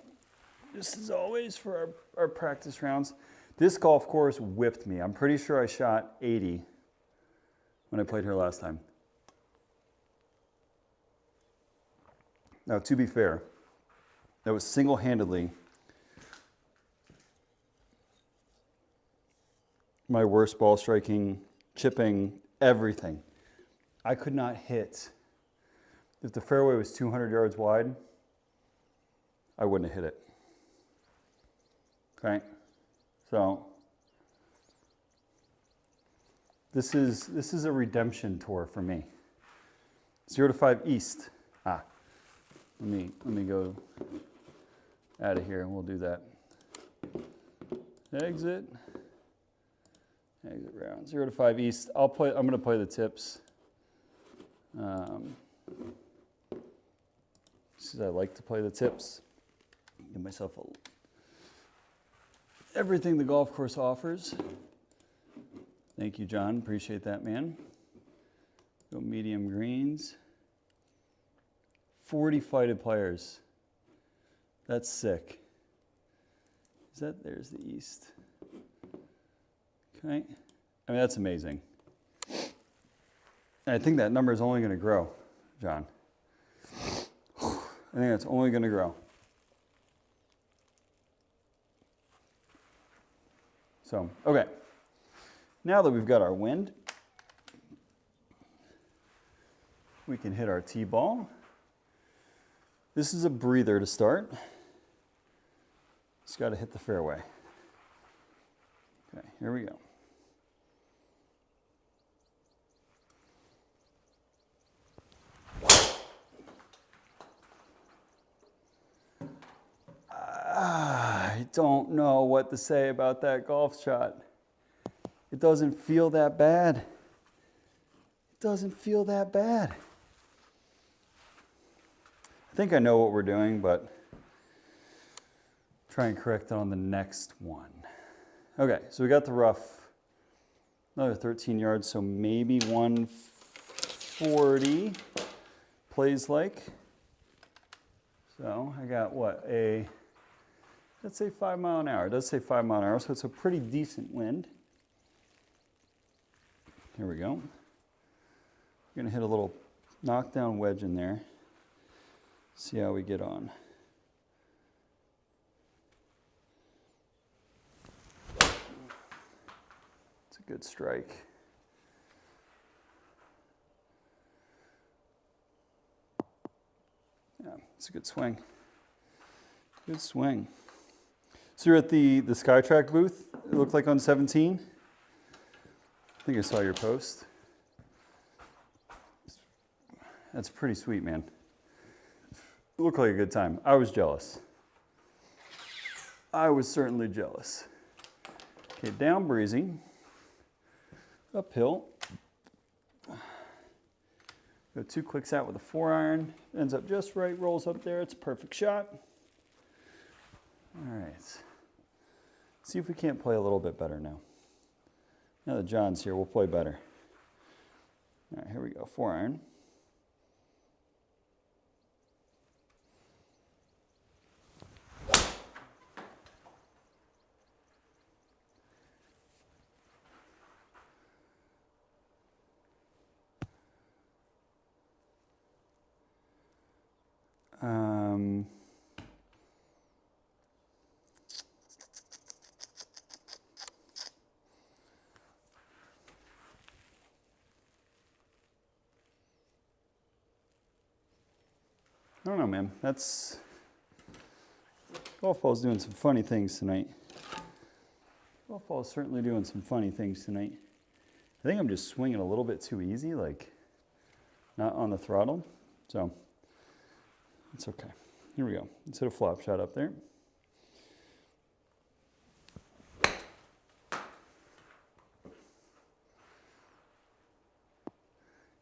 Just as always for our practice rounds. This golf course whipped me. I'm pretty sure I shot 80 when I played here last time. Now, to be fair, that was single-handedly my worst ball striking, chipping, everything. I could not hit. If the fairway was 200 yards wide, I wouldn't have hit it. Okay? So, this is a redemption tour for me. 0 to 5 east. Let me go out of here and we'll do that. Exit round. 0 to 5 east. I'm going to play the tips. Since I like to play the tips. Give myself everything the golf course offers. Thank you, John. Appreciate that, man. Go medium greens. 40 fighted players. That's sick. There's the east. Okay. I mean, that's amazing. And I think that number is only going to grow, John. I think that's only going to grow. So, okay. Now that we've got our wind, we can hit our tee ball. This is a breather to start. Just got to hit the fairway. Okay, here we go. I don't know what to say about that golf shot. It doesn't feel that bad. It doesn't feel that bad. I think I know what we're doing, but try and correct it on the next one. Okay, so we got the rough. Another 13 yards, so maybe 140 plays like. So I got what, let's say 5 mile an hour. It does say 5 mile an hour, so it's a pretty decent wind. Here we go. We're gonna hit a little knockdown wedge in there. See how we get on. It's a good strike. Yeah, it's a good swing. Good swing. So you're at the Skytrak booth, it looked like on 17. I think I saw your post. That's pretty sweet, man. It looked like a good time. I was jealous. I was certainly jealous. Okay, down breezy. Uphill. Go 2 clicks out with a 4-iron. Ends up just right, rolls up there. It's a perfect shot. All right. See if we can't play a little bit better now. Now that John's here, we'll play better. All right, here we go. 4-iron. I don't know, man. Golf ball's doing some funny things tonight. Golf ball is certainly doing some funny things tonight. I think I'm just swinging a little bit too easy, like not on the throttle. So it's okay. Here we go. Let's hit a flop shot up there.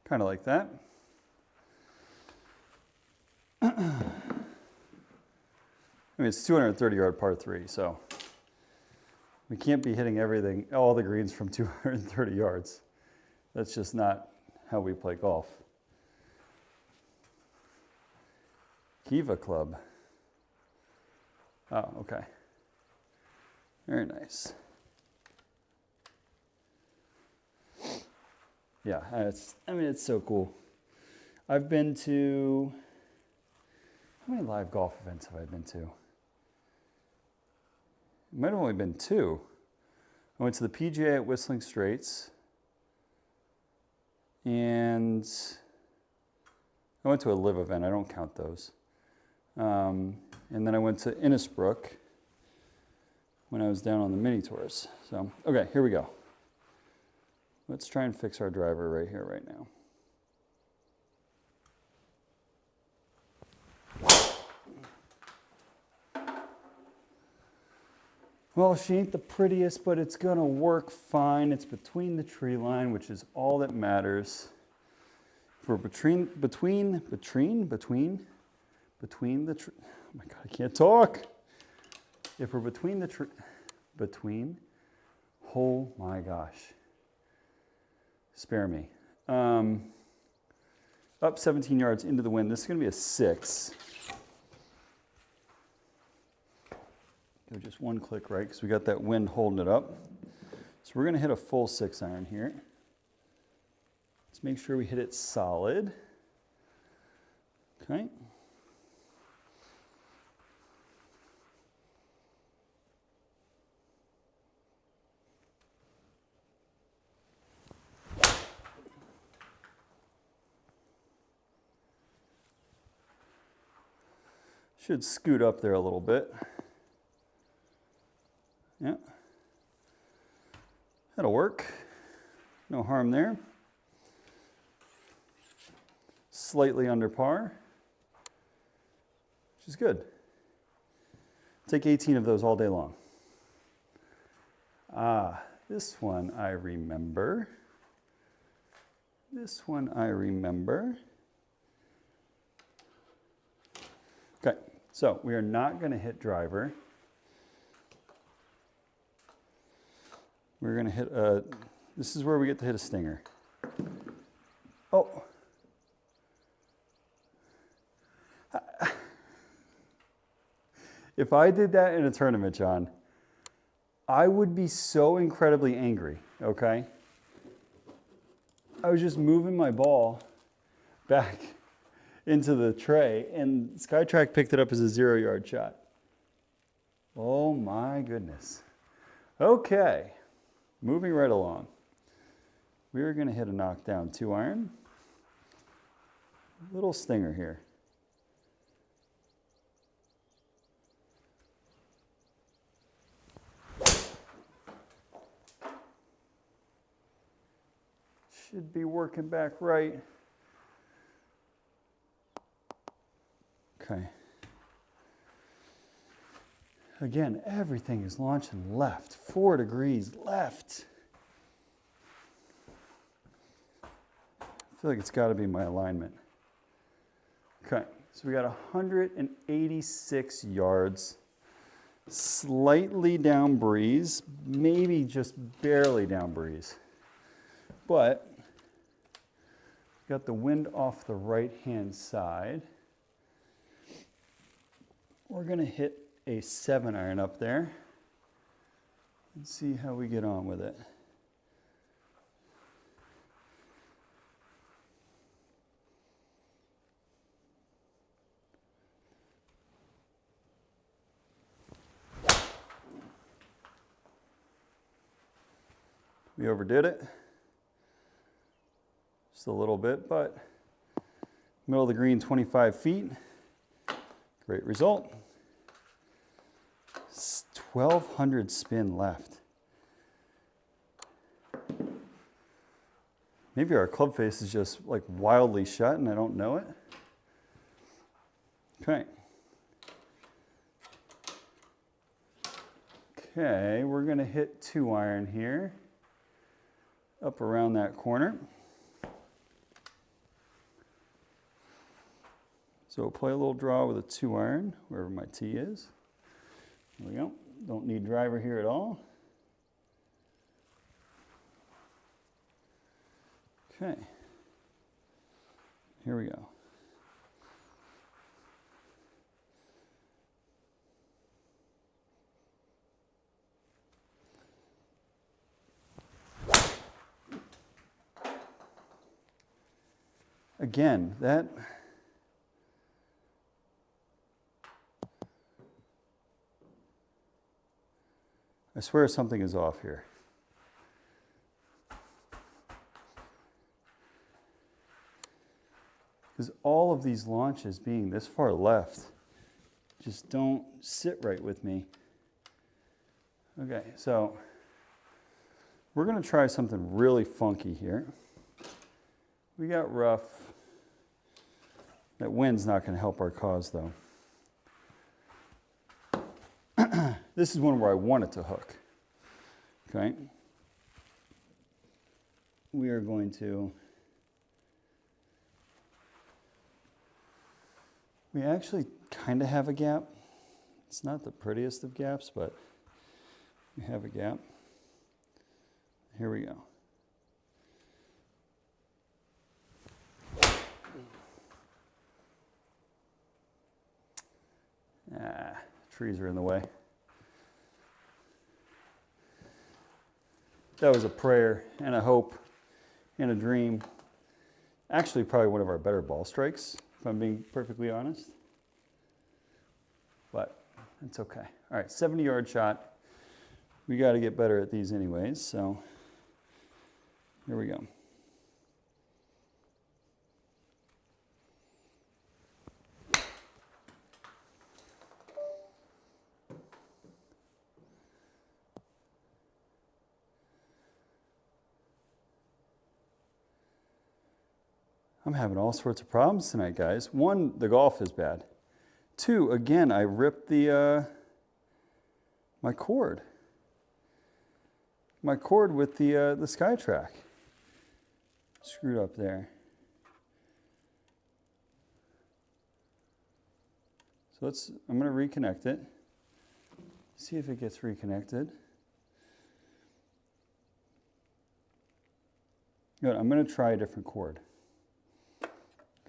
Kind of like that. I mean, it's 230-yard par 3, so we can't be hitting everything, all the greens from 230 yards. That's just not how we play golf. Kiva Club. Oh, okay. Very nice. Yeah, it's so cool. I've been to, how many live golf events have I been to? It might have only been 2. I went to the PGA at Whistling Straits, and I went to a live event. I don't count those. And then I went to Innisbrook when I was down on the mini tours. So, okay, here we go. Let's try and fix our driver right here, right now. Well, she ain't the prettiest, but it's gonna work fine. It's between the tree line, which is all that matters. If we're between the tree, oh my God, I can't talk. If we're between the tree, oh my gosh. Spare me. Up 17 yards into the wind. This is going to be a 6. Go just one click right because we got that wind holding it up. So we're going to hit a full 6-iron here. Let's make sure we hit it solid. Okay. Should scoot up there a little bit. Yeah. That'll work. No harm there. Slightly under par, which is good. Take 18 of those all day long. Ah, this one I remember. This one I remember. Okay, so we are not going to hit driver. We're going to hit a, this is where we get to hit a stinger. Oh. If I did that in a tournament, John, I would be so incredibly angry, okay? I was just moving my ball back into the tray, and Skytrak picked it up as a 0-yard shot. Oh my goodness. Okay, moving right along. We are going to hit a knockdown 2-iron. Little stinger here. Should be working back right. Okay. Again, everything is launching left, 4 degrees left. I feel like it's got to be my alignment. Okay, so we got 186 yards, slightly down breeze, maybe just barely down breeze. But got the wind off the right-hand side. We're going to hit a 7-iron up there and see how we get on with it. We overdid it. Just a little bit, but middle of the green, 25 feet. Great result. 1,200 spin left. Maybe our club face is just like wildly shut and I don't know it. Okay. Okay, we're gonna hit 2-iron here, up around that corner. So play a little draw with a 2-iron, wherever my tee is. There we go. Don't need driver here at all. Okay. Here we go. Again, that I swear something is off here. Because all of these launches being this far left just don't sit right with me. Okay, so we're going to try something really funky here. We got rough. That wind's not going to help our cause, though. This is one where I want it to hook. Okay? We are going to... We actually kind of have a gap. It's not the prettiest of gaps, but we have a gap. Here we go. Trees are in the way. That was a prayer and a hope and a dream. Actually, probably one of our better ball strikes, if I'm being perfectly honest. But it's okay. All right, 70-yard shot. We got to get better at these anyways, so here we go. I'm having all sorts of problems tonight, guys. One, the golf is bad. Two, again, I ripped the my cord. My cord with the Skytrak. Screwed up there. So I'm going to reconnect it. See if it gets reconnected. Good. I'm going to try a different cord.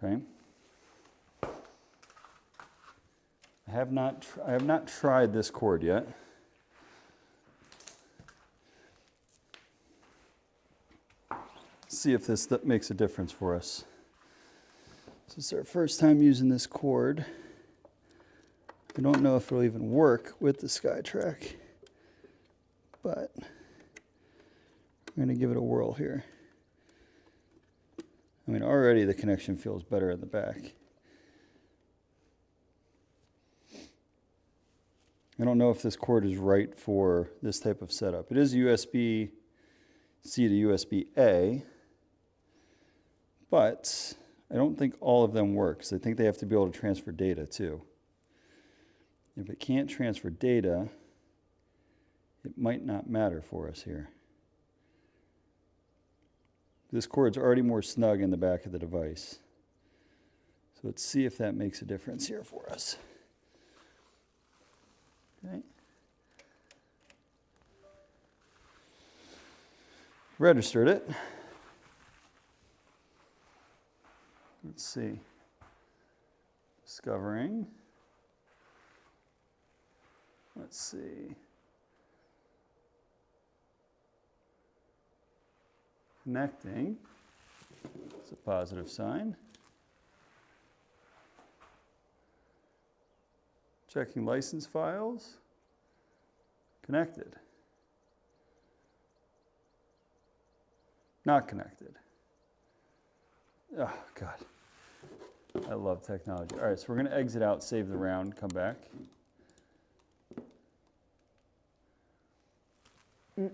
Okay. I have not tried this cord yet. See if this makes a difference for us. This is our first time using this cord. I don't know if it'll even work with the Skytrak, but I'm going to give it a whirl here. I mean, already the connection feels better at the back. I don't know if this cord is right for this type of setup. It is USB-C to USB-A, but I don't think all of them work, because I think they have to be able to transfer data too. If it can't transfer data, it might not matter for us here. This cord's already more snug in the back of the device. So let's see if that makes a difference here for us. Okay. Registered it. Let's see. Discovering. Let's see. Connecting. It's a positive sign. Checking license files. Connected. Not connected. Oh, God. I love technology. All right, so we're going to exit out, save the round, come back. So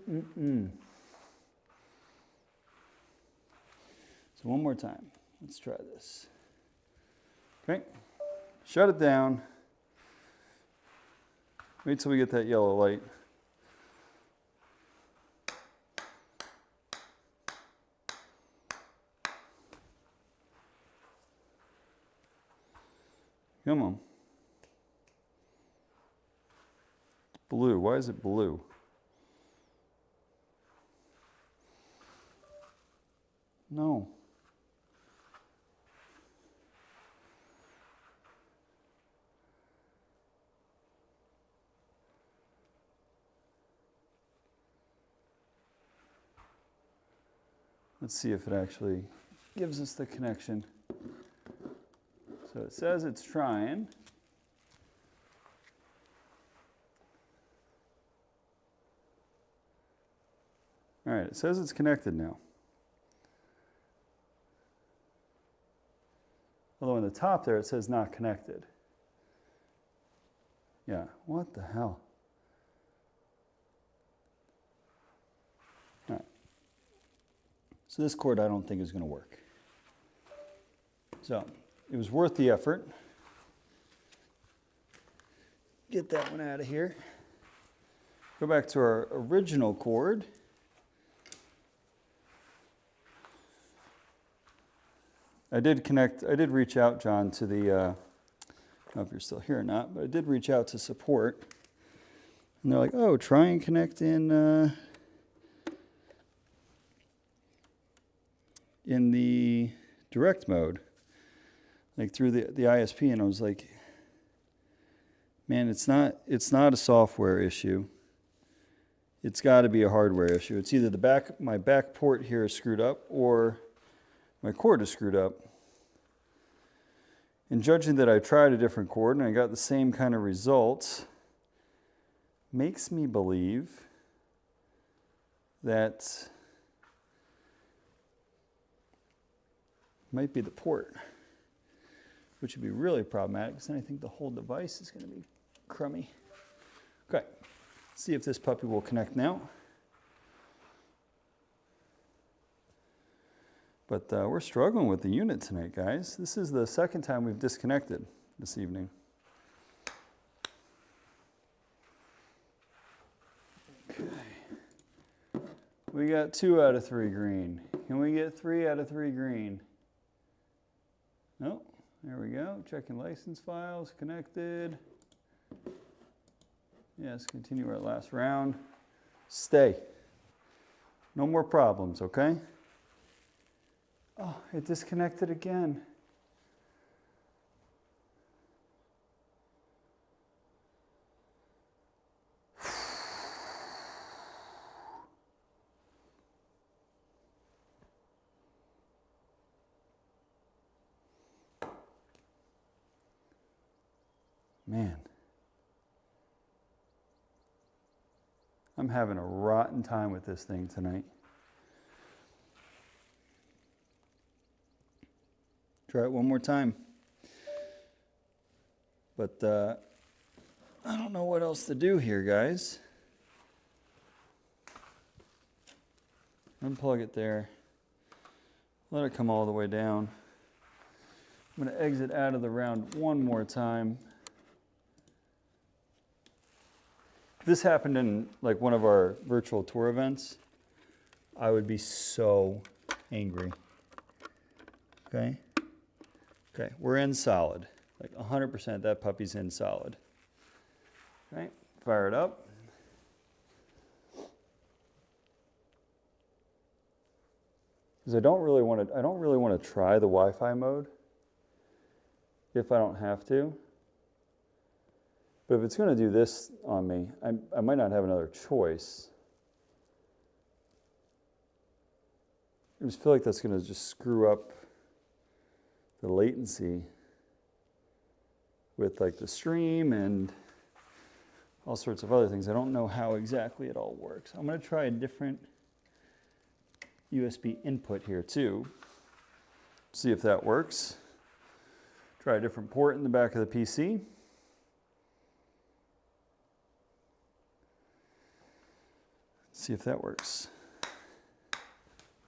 one more time. Let's try this. Okay, shut it down. Wait till we get that yellow light. Come on. Blue. Why is it blue? No. Let's see if it actually gives us the connection. So it says it's trying. All right, it says it's connected now. Although on the top there it says not connected. Yeah, what the hell? All right. So this cord I don't think is going to work. So it was worth the effort. Get that one out of here. Go back to our original cord. I did reach out, John, to the, I don't know if you're still here or not, but I did reach out to support. And they're like, oh, try and connect in the direct mode, like through the ISP. And I was like, man, it's not a software issue. It's got to be a hardware issue. It's either my back port here is screwed up or my cord is screwed up. And judging that I tried a different cord and I got the same kind of results makes me believe that might be the port, which would be really problematic because then I think the whole device is going to be crummy. Okay, let's see if this puppy will connect now. But we're struggling with the unit tonight, guys. This is the second time we've disconnected this evening. Okay. We got 2 out of 3 green. Can we get 3 out of 3 green? No. There we go. Checking license files. Connected. Yes, continue our last round. Stay. No more problems, okay? Oh, it disconnected again. Man. I'm having a rotten time with this thing tonight. Try it one more time. But I don't know what else to do here, guys. Unplug it there. Let it come all the way down. I'm going to exit out of the round one more time. If this happened in like one of our virtual tour events, I would be so angry. Okay? Okay, we're in solid. Like 100% that puppy's in solid. Okay, fire it up. Because I don't really want to try the Wi-Fi mode if I don't have to. But if it's going to do this on me, I might not have another choice. I just feel like that's going to just screw up the latency with like the stream and all sorts of other things. I don't know how exactly it all works. I'm going to try a different USB input here too. See if that works. Try a different port in the back of the PC. See if that works.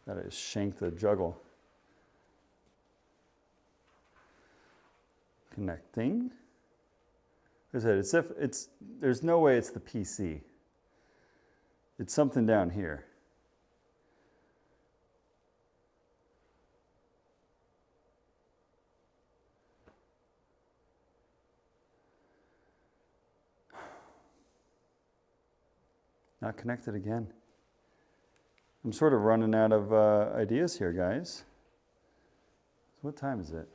Gotta shank the juggle. Connecting. As I said, there's no way it's the PC. It's something down here. Not connected again. I'm sort of running out of ideas here, guys. So what time is it?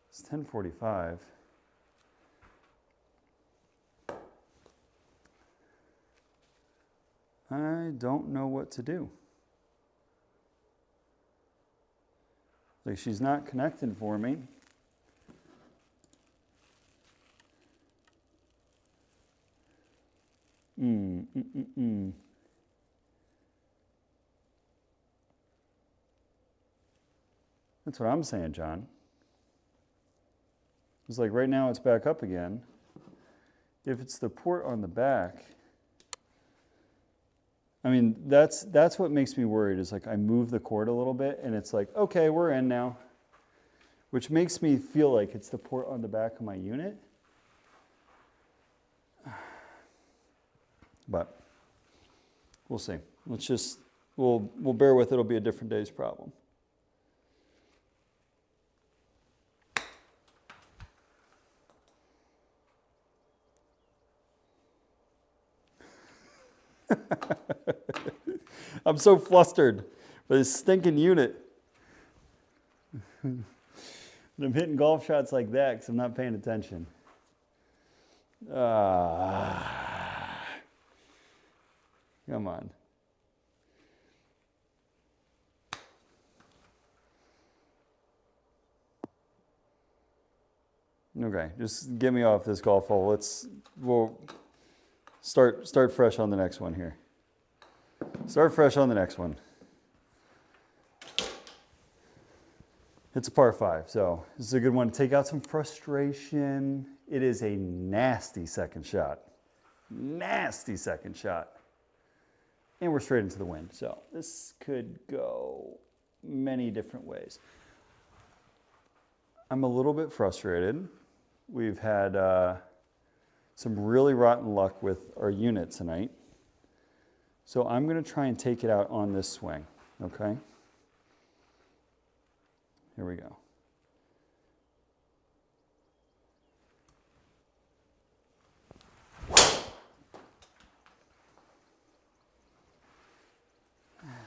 It's 10:45. I don't know what to do. Like, she's not connecting for me. That's what I'm saying, John. It's like right now it's back up again. If it's the port on the back, I mean, that's what makes me worried, is like I move the cord a little bit and it's like, okay, we're in now. Which makes me feel like it's the port on the back of my unit. But we'll see. We'll bear with it. It'll be a different day's problem. I'm so flustered by this stinking unit. And I'm hitting golf shots like that because I'm not paying attention. Come on. Okay, just get me off this golf hole. We'll start fresh on the next one here. Start fresh on the next one. It's a par 5, so this is a good one to take out some frustration. It is a nasty second shot. Nasty second shot. And we're straight into the wind, so this could go many different ways. I'm a little bit frustrated. We've had some really rotten luck with our unit tonight. So I'm going to try and take it out on this swing, okay? Here we go.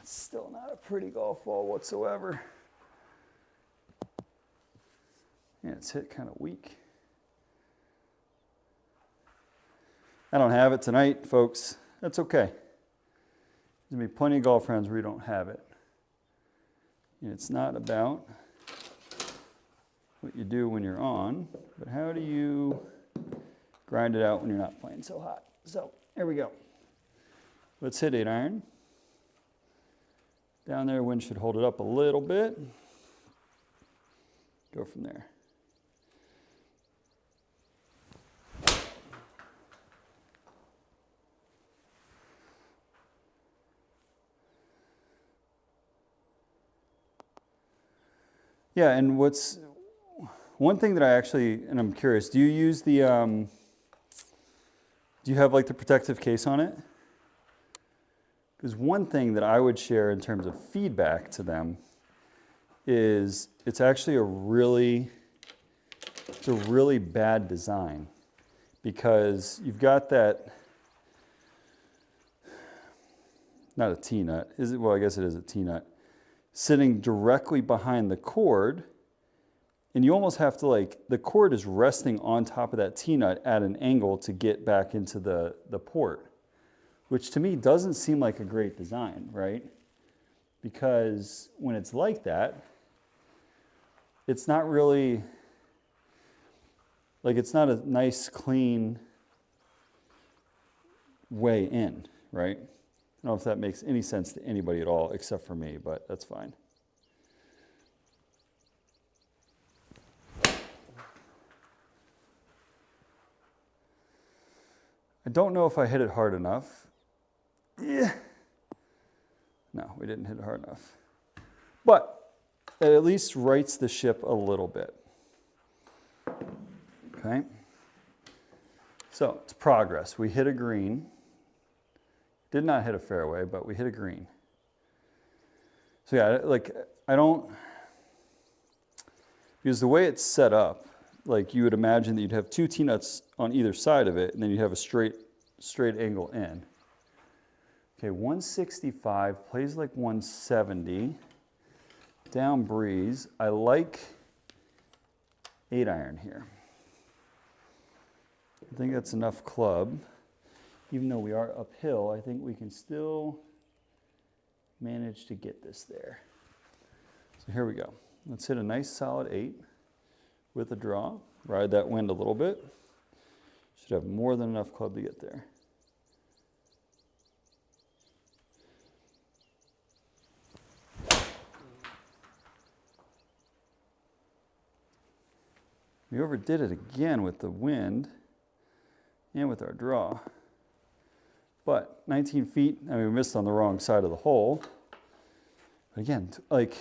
It's still not a pretty golf ball whatsoever. Yeah, it's hit kind of weak. I don't have it tonight, folks. That's okay. There's going to be plenty of golf rounds where you don't have it. And it's not about what you do when you're on, but how do you grind it out when you're not playing so hot. So, here we go. Let's hit 8 iron. Down there, wind should hold it up a little bit. Go from there. Yeah, and one thing that I actually, and I'm curious, do you use the, do you have like the protective case on it? Because one thing that I would share in terms of feedback to them is it's actually a really bad design, because you've got that, not a T-nut, is it? Well, I guess it is a T-nut, sitting directly behind the cord, and you almost have to, like, the cord is resting on top of that T-nut at an angle to get back into the port, which to me doesn't seem like a great design, right? Because when it's like that, it's not really, like, it's not a nice, clean way in, right? I don't know if that makes any sense to anybody at all except for me, but that's fine. I don't know if I hit it hard enough. Yeah. No, we didn't hit it hard enough. But it at least rights the ship a little bit. Okay. So it's progress. We hit a green. Did not hit a fairway, but we hit a green. So yeah, like I don't, because the way it's set up, like you would imagine that you'd have two tee nuts on either side of it, and then you'd have a straight angle in. Okay, 165, plays like 170. Down breeze. I like 8-iron here. I think that's enough club. Even though we are uphill, I think we can still manage to get this there. So here we go. Let's hit a nice solid 8 with a draw. Ride that wind a little bit. Should have more than enough club to get there. We overdid it again with the wind and with our draw. But 19 feet, I mean, we missed on the wrong side of the hole. But again, like,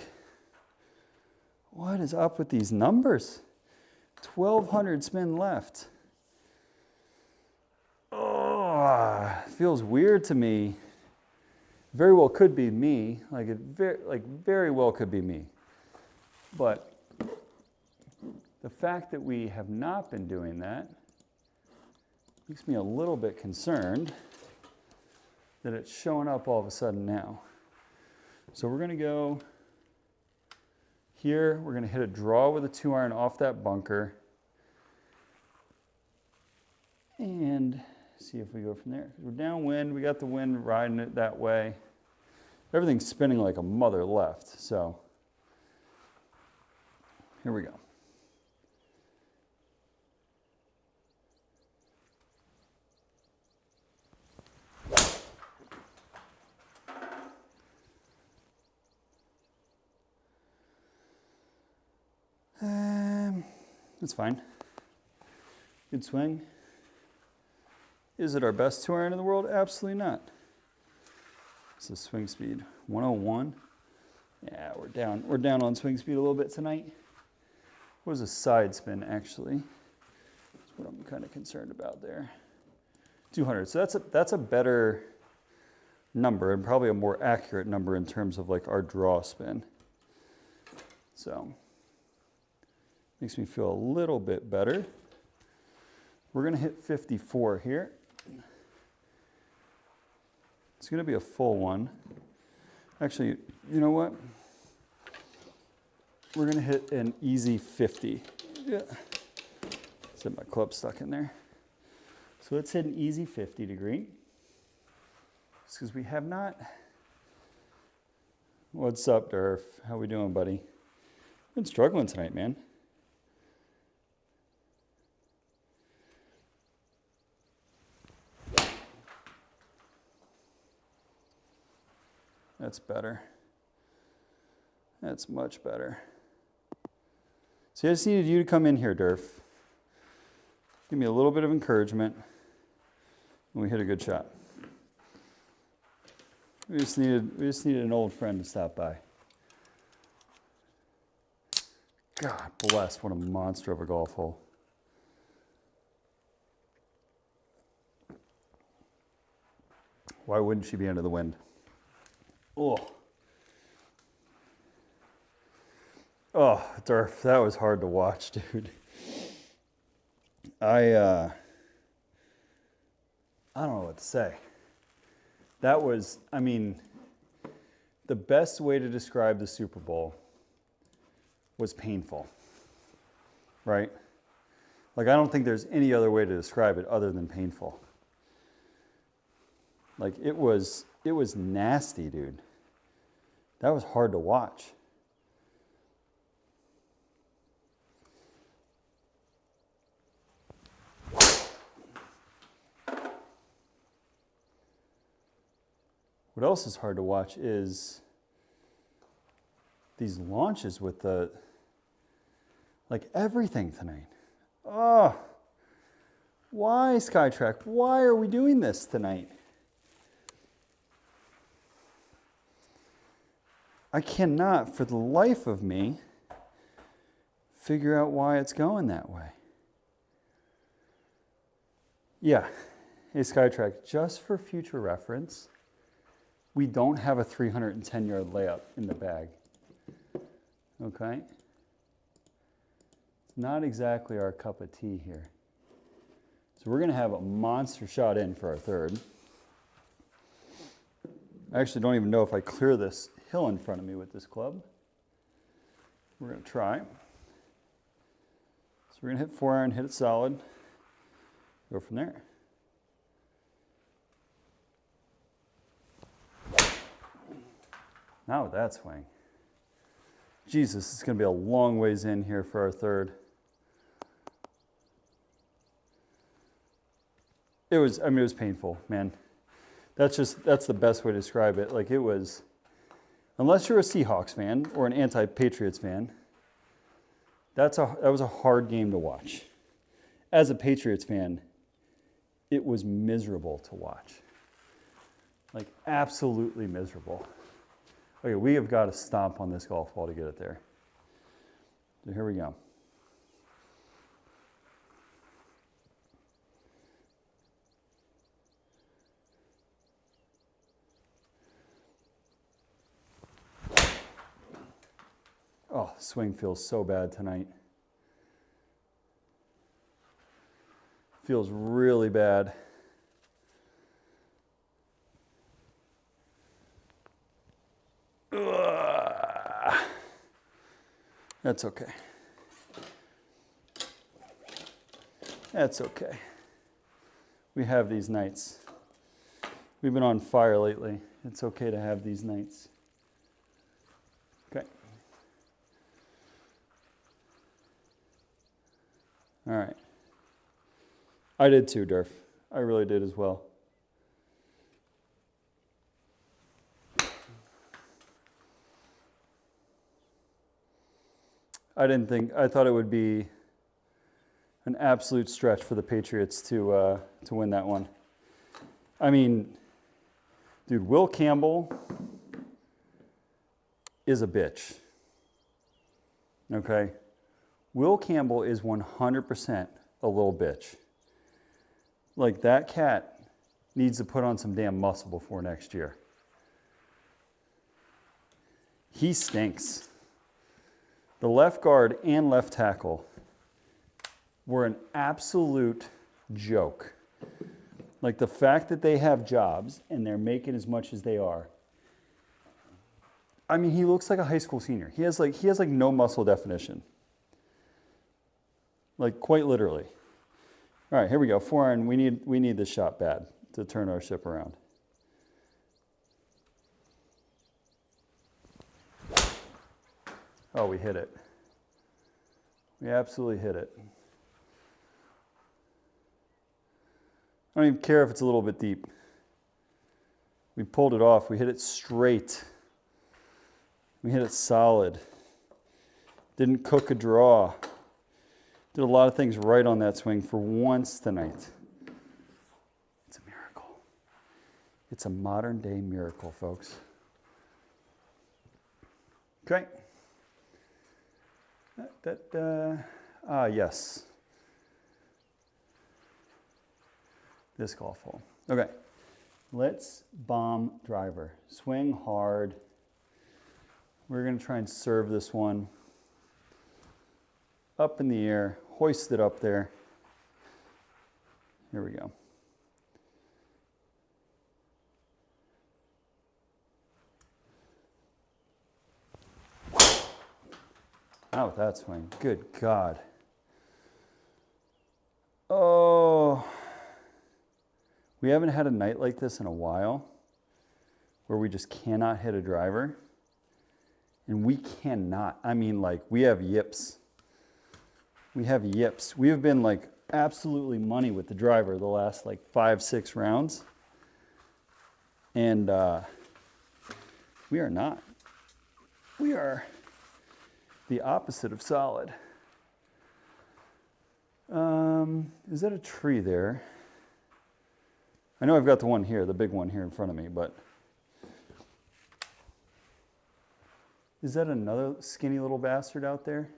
what is up with these numbers? 1,200 spin left. Oh, feels weird to me. Very well could be me. Like it very well could be me. But the fact that we have not been doing that makes me a little bit concerned that it's showing up all of a sudden now. So we're going to go here. We're going to hit a draw with a 2-iron off that bunker and see if we go from there. We're downwind. We got the wind riding it that way. Everything's spinning like a mother left. So here we go. That's fine. Good swing. Is it our best 2-iron in the world? Absolutely not. This is swing speed 101. Yeah, we're down on swing speed a little bit tonight. What was a side spin actually? That's what I'm kind of concerned about there. 200. So that's a better number and probably a more accurate number in terms of like our draw spin. So makes me feel a little bit better. We're going to hit 54 here. It's going to be a full one. Actually, you know what? We're going to hit an easy 50. Yeah. Said my club stuck in there. So let's hit an easy 50 degree. Just because we have not. What's up, Durf? How we doing, buddy? Been struggling tonight, man. That's better. That's much better. So I just needed you to come in here, Durf. Give me a little bit of encouragement. And we hit a good shot. We just needed an old friend to stop by. God bless, what a monster of a golf hole. Why wouldn't she be under the wind? Oh. Oh, Durf, that was hard to watch, dude. I don't know what to say. That was, I mean, the best way to describe the Super Bowl was painful, right? Like, I don't think there's any other way to describe it other than painful. Like, it was nasty, dude. That was hard to watch. What else is hard to watch is these launches with the, like, everything tonight. Oh, Why, Skytrak? Why are we doing this tonight? I cannot, for the life of me, figure out why it's going that way. Yeah. Hey, Skytrak, just for future reference, we don't have a 310-yard layup in the bag. Okay? It's not exactly our cup of tea here. So we're going to have a monster shot in for our third. I actually don't even know if I clear this hill in front of me with this club. We're going to try. So we're going to hit 4-iron, hit it solid, go from there. Now with that swing. Jesus, it's going to be a long ways in here for our third. It was painful, man. That's the best way to describe it. Like, it was, unless you're a Seahawks fan or an anti-Patriots fan, that was a hard game to watch. As a Patriots fan, it was miserable to watch. Like, absolutely miserable. Okay, we have got to stomp on this golf ball to get it there. So here we go. Oh, the swing feels so bad tonight. Feels really bad. Ugh. That's okay. That's okay. We have these nights. We've been on fire lately. It's okay to have these nights. Okay. All right. I did too, Durf. I really did as well. I thought it would be an absolute stretch for the Patriots to win that one. I mean, dude, Will Campbell is a bitch. Okay? Will Campbell is 100% a little bitch. Like, that cat needs to put on some damn muscle before next year. He stinks. The left guard and left tackle were an absolute joke. Like, the fact that they have jobs and they're making as much as they are. I mean, he looks like a high school senior. He has like no muscle definition. Like, quite literally. All right, here we go. 4-iron. We need this shot bad to turn our ship around. Oh, we hit it. We absolutely hit it. I don't even care if it's a little bit deep. We pulled it off. We hit it straight. We hit it solid. Didn't cook a draw. Did a lot of things right on that swing for once tonight. It's a miracle. It's a modern day miracle, folks. Okay. Yes. This golf hole. Okay. Let's bomb driver. Swing hard. We're going to try and serve this one up in the air, hoist it up there. Here we go. Not with that swing. Good God. Oh. We haven't had a night like this in a while where we just cannot hit a driver. And we cannot. I mean, like, we have yips. We have yips. We have been, like, absolutely money with the driver the last, like, 5-6 rounds. And we are not. We are the opposite of solid. Is that a tree there? I know I've got the one here, the big one here in front of me, but is that another skinny little bastard out there?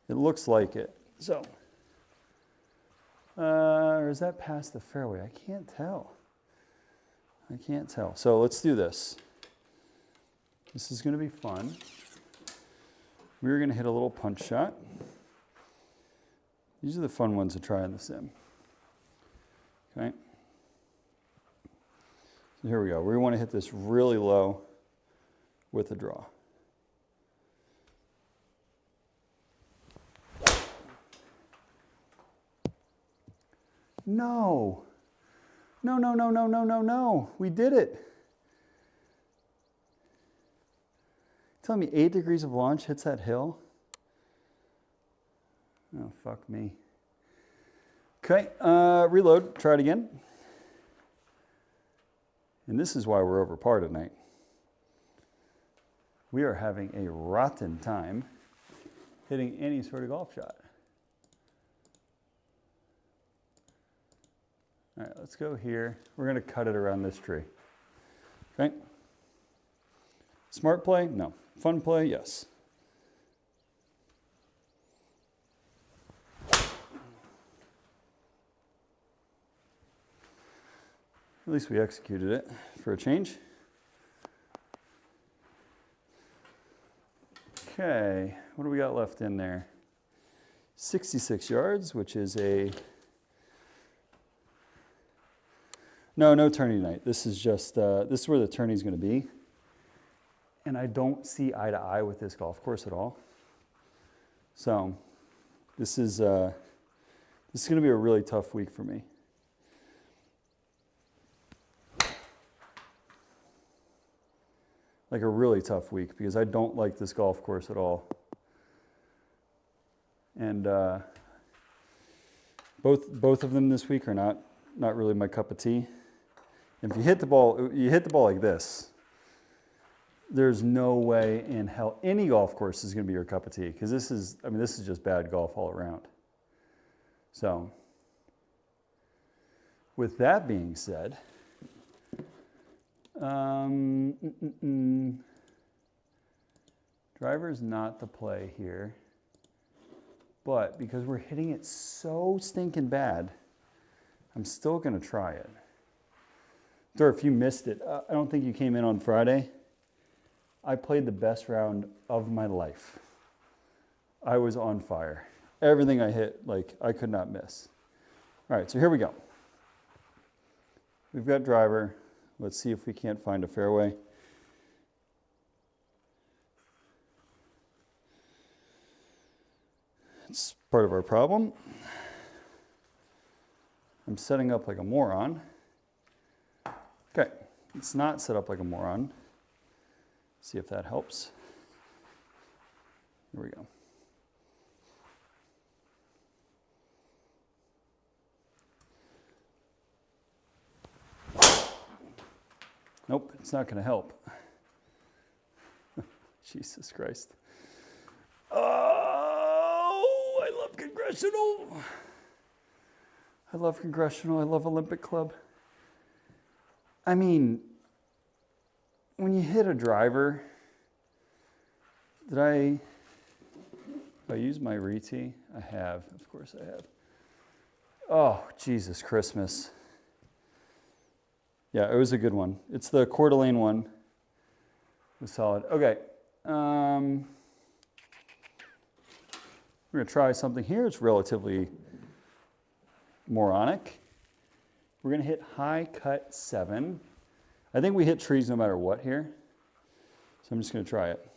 It looks like it. So, or is that past the fairway? I can't tell. I can't tell. So let's do this. This is going to be fun. We're going to hit a little punch shot. These are the fun ones to try in the sim. Okay. So here we go. We want to hit this really low with a draw. No. No, no, no, no, no, no, no. We did it. Tell me 8 degrees of launch hits that hill? Oh, fuck me. Okay, reload, try it again. And this is why we're over par tonight. We are having a rotten time hitting any sort of golf shot. All right, let's go here. We're going to cut it around this tree. Okay. Smart play? No. Fun play? Yes. At least we executed it for a change. Okay, what do we got left in there? 66 yards, which is a... No tourney night. This is just, this is where the tourney's going to be. And I don't see eye to eye with this golf course at all. So this is going to be a really tough week for me. Like a really tough week because I don't like this golf course at all. And both of them this week are not really my cup of tea. And if you hit the ball like this, there's no way in hell any golf course is going to be your cup of tea because this is just bad golf all around. So, with that being said, driver's not the play here, but because we're hitting it so stinking bad, I'm still going to try it. Or if you missed it, I don't think you came in on Friday. I played the best round of my life. I was on fire. Everything I hit, like, I could not miss. All right, so here we go. We've got driver. Let's see if we can't find a fairway. It's part of our problem. I'm setting up like a moron. Okay, it's not set up like a moron. See if that helps. Here we go. Nope, it's not going to help. Jesus Christ. Oh, I love Congressional. I love Congressional. I love Olympic Club. I mean, when you hit a driver, did I use my re-tee? I have, of course I have. Oh, Jesus Christmas. Yeah, it was a good one. It's the Coeur d'Alene one. It was solid. Okay. We're going to try something here. It's relatively moronic. We're going to hit high cut 7. I think we hit trees no matter what here. So I'm just going to try it.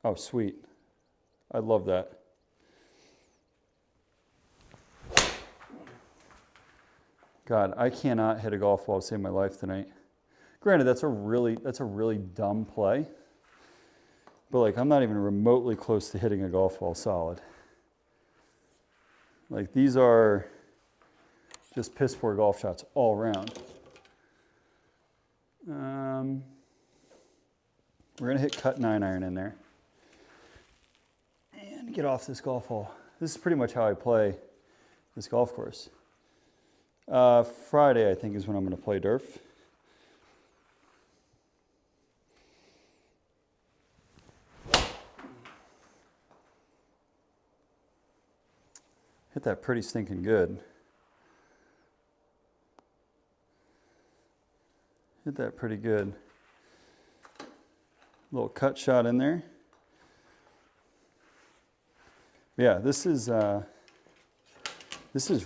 Oh, sweet. I love that. God, I cannot hit a golf ball to save my life tonight. Granted, that's a really dumb play. But like, I'm not even remotely close to hitting a golf ball solid. Like, these are just piss poor golf shots all around. We're going to hit cut 9 iron in there. And and get off this golf hole. This is pretty much how I play this golf course. Friday, I think, is when I'm going to play Durf. Hit that pretty stinking good. Hit that pretty good. Little cut shot in there. Yeah, this is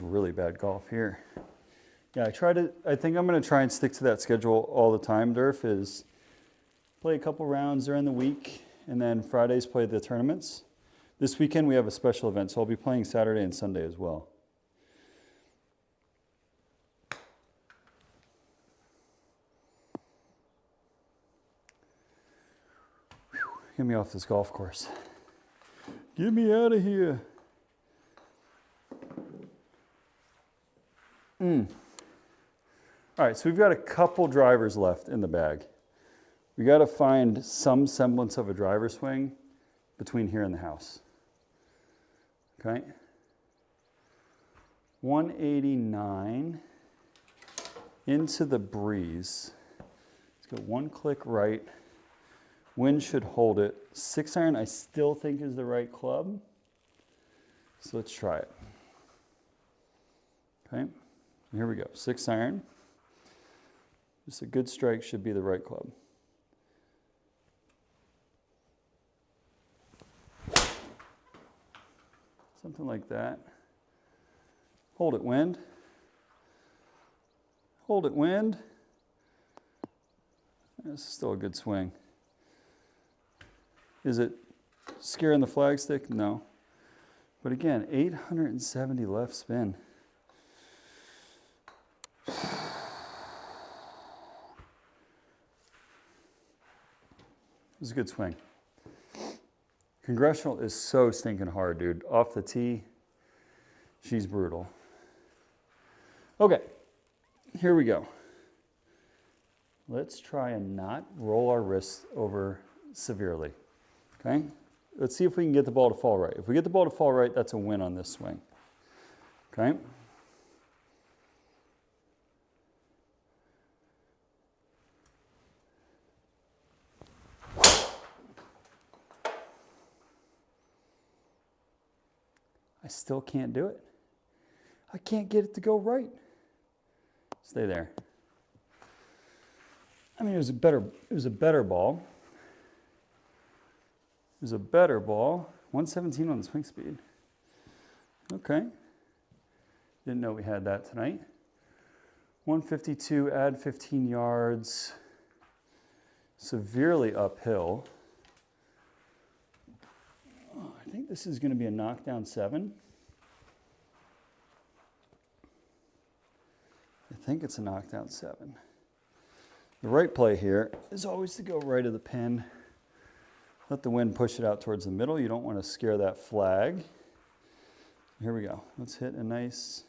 really bad golf here. Yeah, I think I'm gonna try and stick to that schedule all the time, Durf, is play a couple rounds during the week and then Fridays play the tournaments. This weekend we have a special event, so I'll be playing Saturday and Sunday as well. Whew, get me off this golf course. Get me out of here. All right, so we've got a couple drivers left in the bag. We got to find some semblance of a driver swing between here and the house. Okay. 189 into the breeze. Let's go one click right. Wind should hold it. 6-iron I still think is the right club. So let's try it. Okay. Here we go. 6-iron. Just a good strike should be the right club. Something like that. Hold it, wind. Hold it, wind. This is still a good swing. Is it scaring the flagstick? No. But again, 870 left spin. It was a good swing. Congressional is so stinking hard, dude. Off the tee, she's brutal. Okay, here we go. Let's try and not roll our wrists over severely, okay? Let's see if we can get the ball to fall right. If we get the ball to fall right, that's a win on this swing, okay? I still can't do it. I can't get it to go right. Stay there. I mean, it was a better ball. It was a better ball. 117 on the swing speed. Okay. Didn't know we had that tonight. 152, add 15 yards. Severely uphill. Oh, I think this is going to be a knockdown 7. I think it's a knockdown 7. The right play here is always to go right of the pin. Let the wind push it out towards the middle. You don't want to scare that flag. Here we go. Let's hit a nice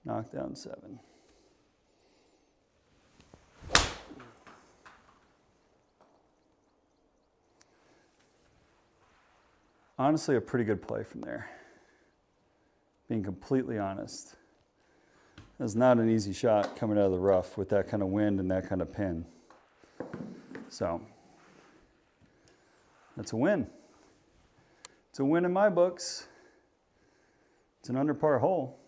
knockdown 7. Honestly, a pretty good play from there. Being completely honest. That's not an easy shot coming out of the rough with that kind of wind and that kind of pin. So, that's a win. It's a win in my books. It's an under par hole.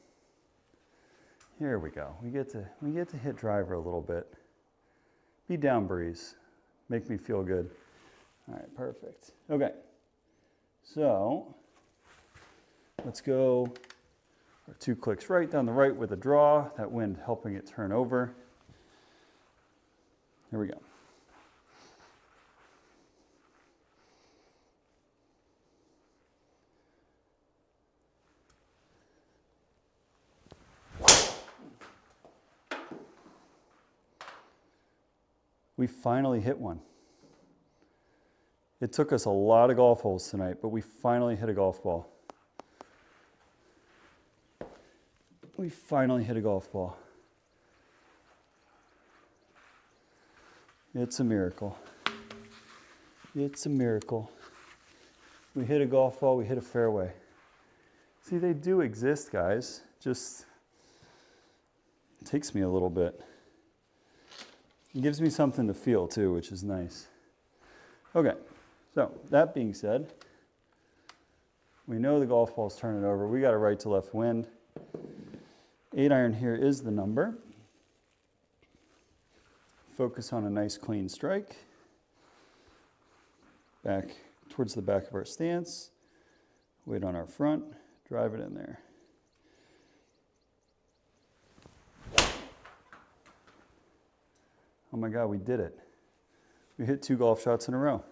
Here we go. We get to hit driver a little bit. Be down breeze. Make me feel good. All right, perfect. Okay. So, let's go 2 clicks right down the right with a draw, that wind helping it turn over. Here we go. We finally hit one. It took us a lot of golf holes tonight, but we finally hit a golf ball. We finally hit a golf ball. It's a miracle. It's a miracle. we hit a golf ball, we hit a fairway. See, they do exist, guys. Just takes me a little bit. It gives me something to feel too, which is nice. Okay, so that being said, we know the golf ball's turning over. We got a right to left wind. 8-iron here is the number. Focus on a nice clean strike. Back towards the back of our stance. Weight on our front. Drive it in there. Oh my God, we did it. We hit 2 golf shots in a row.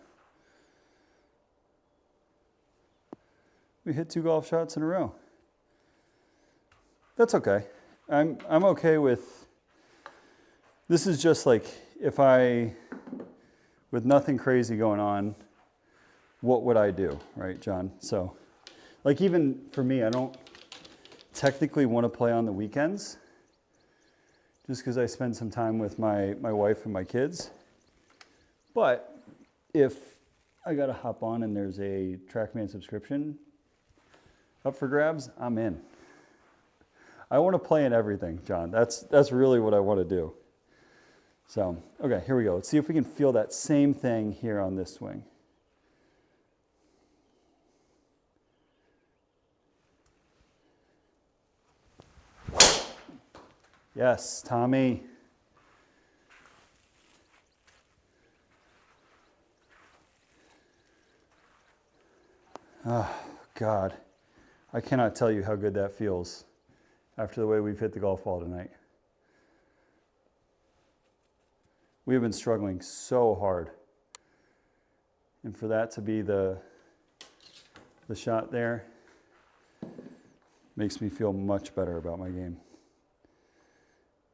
We hit 2 golf shots in a row. That's okay. I'm okay with, this is just like, if I, with nothing crazy going on, what would I do, right, John? So, like even for me, I don't technically want to play on the weekends, just because I spend some time with my wife and my kids. But if I got to hop on and there's a TrackMan subscription up for grabs, I'm in. I want to play in everything, John. That's really what I want to do. So, okay, here we go. Let's see if we can feel that same thing here on this swing. Yes, Tommy. Oh, God. I cannot tell you how good that feels after the way we've hit the golf ball tonight. We have been struggling so hard. And for that to be the shot there makes me feel much better about my game.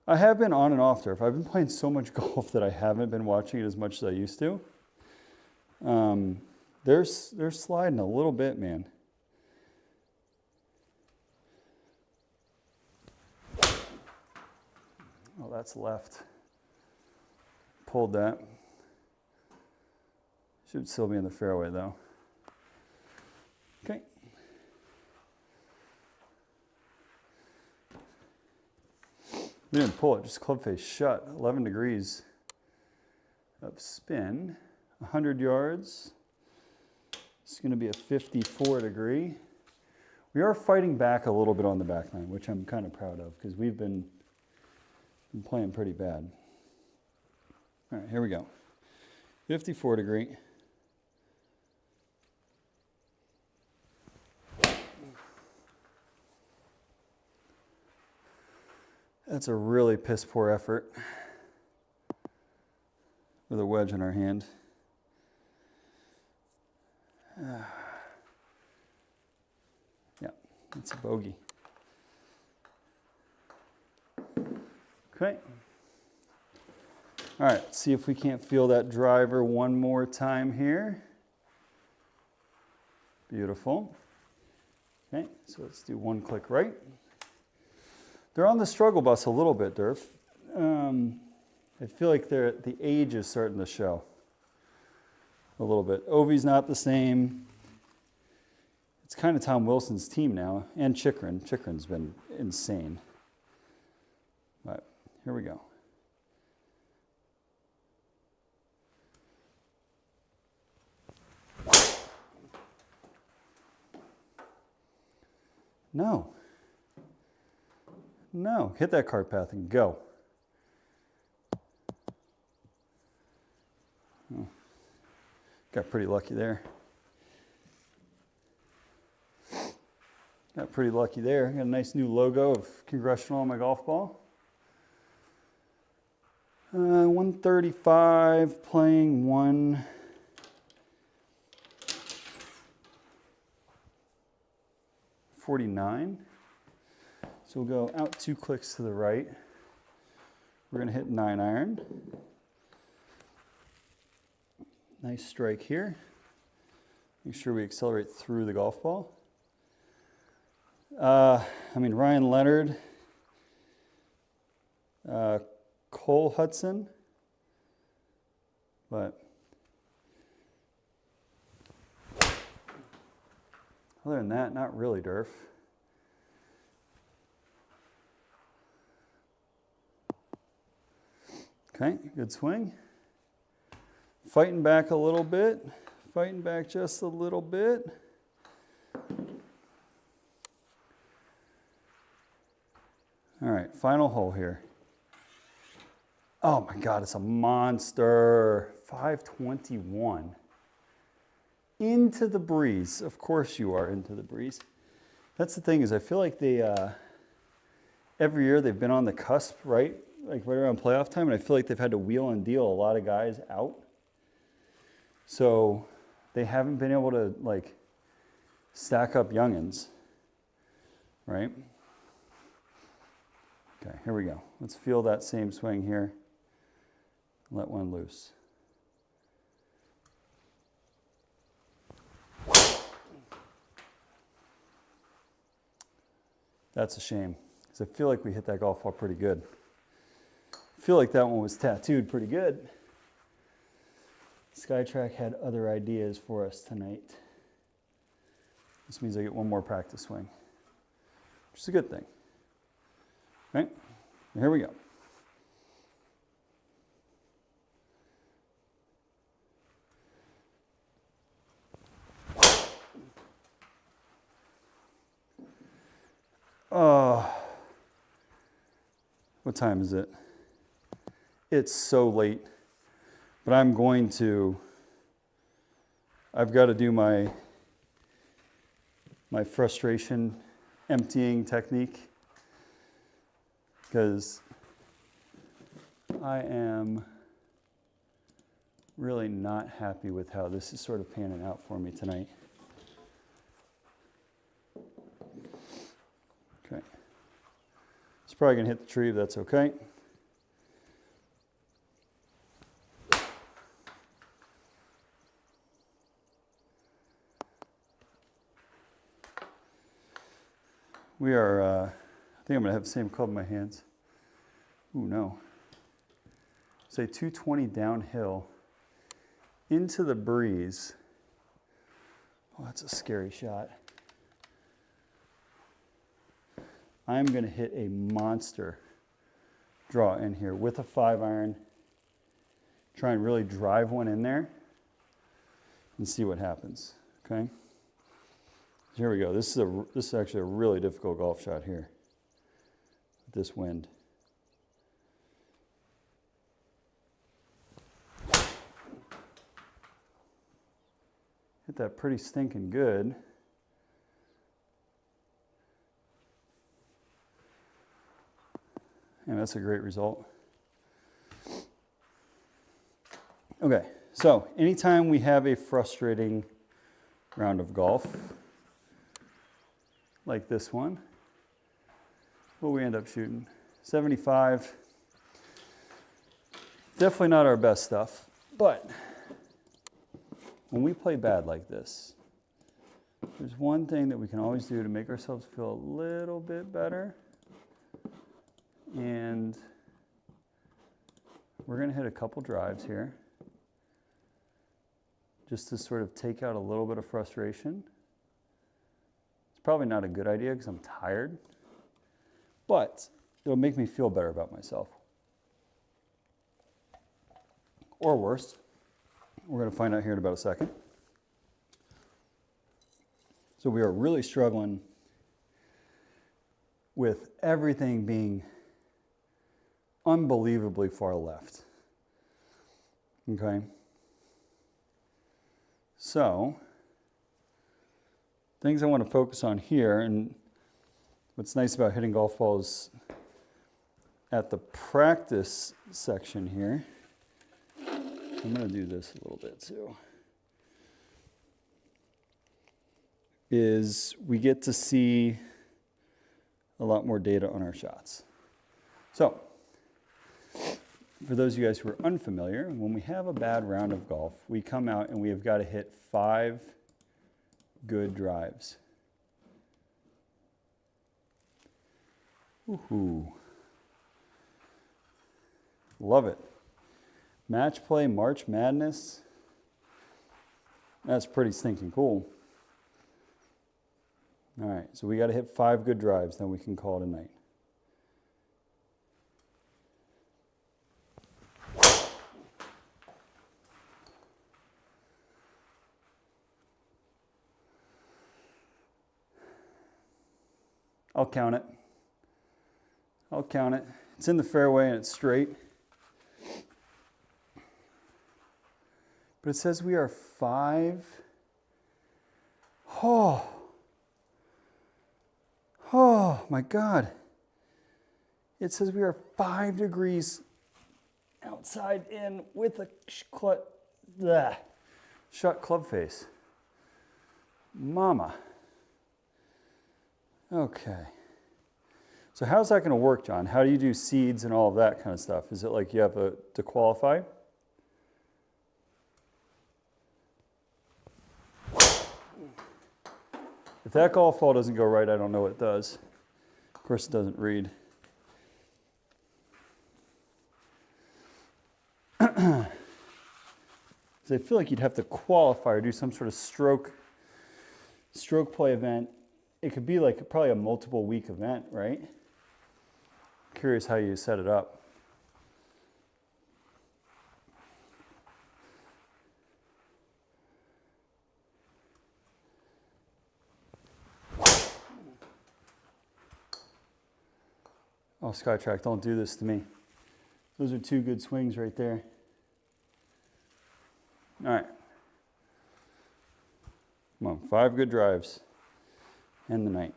I have been on and off turf. I've been playing so much golf that I haven't been watching it as much as I used to. They're sliding a little bit, man. Oh, that's left. Pulled that. Should still be in the fairway though. Okay. We didn't pull it, just club face shut. 11 degrees of spin. 100 yards. It's going to be a 54 degree. We are fighting back a little bit on the back nine, which I'm kind of proud of because we've been playing pretty bad. All right, here we go. 54 degree. That's a really piss poor effort with a wedge in our hand. Yeah, that's a bogey. Okay. All right, see if we can't feel that driver one more time here. Beautiful. Okay, so let's do one click right. They're on the struggle bus a little bit, Durf. I feel like the age is starting to show a little bit. Ovi's not the same. It's kind of Tom Wilson's team now, and Chikrin. Chikrin's been insane. But here we go. No. No, hit that cart path and go. Oh, got pretty lucky there. Got pretty lucky there. Got a nice new logo of Congressional on my golf ball. 135, playing 149. So we'll go out 2 clicks to the right. We're going to hit 9-iron. Nice strike here. Make sure we accelerate through the golf ball. Ryan Leonard, Cole Hudson, but Other than that, not really, Durf. Okay, good swing. Fighting back a little bit. Fighting back just a little bit. All right, final hole here. Oh my God, it's a monster. 521. Into the breeze. Of course you are into the breeze. That's the thing is I feel like they, every year they've been on the cusp, right? Like right around playoff time, and I feel like they've had to wheel and deal a lot of guys out. So they haven't been able to like stack up youngins, right? Okay, here we go. Let's feel that same swing here. Let one loose. That's a shame, because I feel like we hit that golf ball pretty good. I feel like that one was tattooed pretty good. Skytrak had other ideas for us tonight. This means I get one more practice swing, which is a good thing. Okay, here we go. What time is it? It's so late, but I've got to do my frustration emptying technique, because I am really not happy with how this is sort of panning out for me tonight. Okay. It's probably going to hit the tree, but that's okay. We are, I think I'm going to have the same club in my hands. Ooh, no. Say 220 downhill into the breeze. Oh, that's a scary shot. I'm going to hit a monster draw in here with a 5-iron. Try and really drive one in there and see what happens, okay? Here we go. This is actually a really difficult golf shot here with this wind. Hit that pretty stinking good. And that's a great result. Okay, so anytime we have a frustrating round of golf, like this one, what we end up shooting? 75. Definitely not our best stuff, but when we play bad like this, there's one thing that we can always do to make ourselves feel a little bit better. And we're going to hit a couple drives here just to sort of take out a little bit of frustration. It's probably not a good idea because I'm tired, but it'll make me feel better about myself. Or worse, we're going to find out here in about a second. So we are really struggling with everything being unbelievably far left. Okay? So, things I want to focus on here, and what's nice about hitting golf balls at the practice section here, I'm going to do this a little bit too, is we get to see a lot more data on our shots. So, for those of you guys who are unfamiliar, when we have a bad round of golf, we come out and we have got to hit 5 good drives. Woohoo. Love it. Match play, March Madness. That's pretty stinking cool. All right, so we got to hit 5 good drives, then we can call it a night. I'll count it. I'll count it. It's in the fairway and it's straight. But it says we are 5. Oh my God. It says we are 5 degrees outside in with a shut club face. Mama. Okay. So how's that going to work, John? How do you do seeds and all of that kind of stuff? Is it like you have to qualify? If that golf ball doesn't go right, I don't know what it does. Of course, it doesn't read. So I feel like you'd have to qualify or do some sort of stroke play event. It could be like probably a multiple week event, right? Curious how you set it up. Oh, Skytrak, don't do this to me. Those are 2 good swings right there. All right. Come on, 5 good drives. End the night.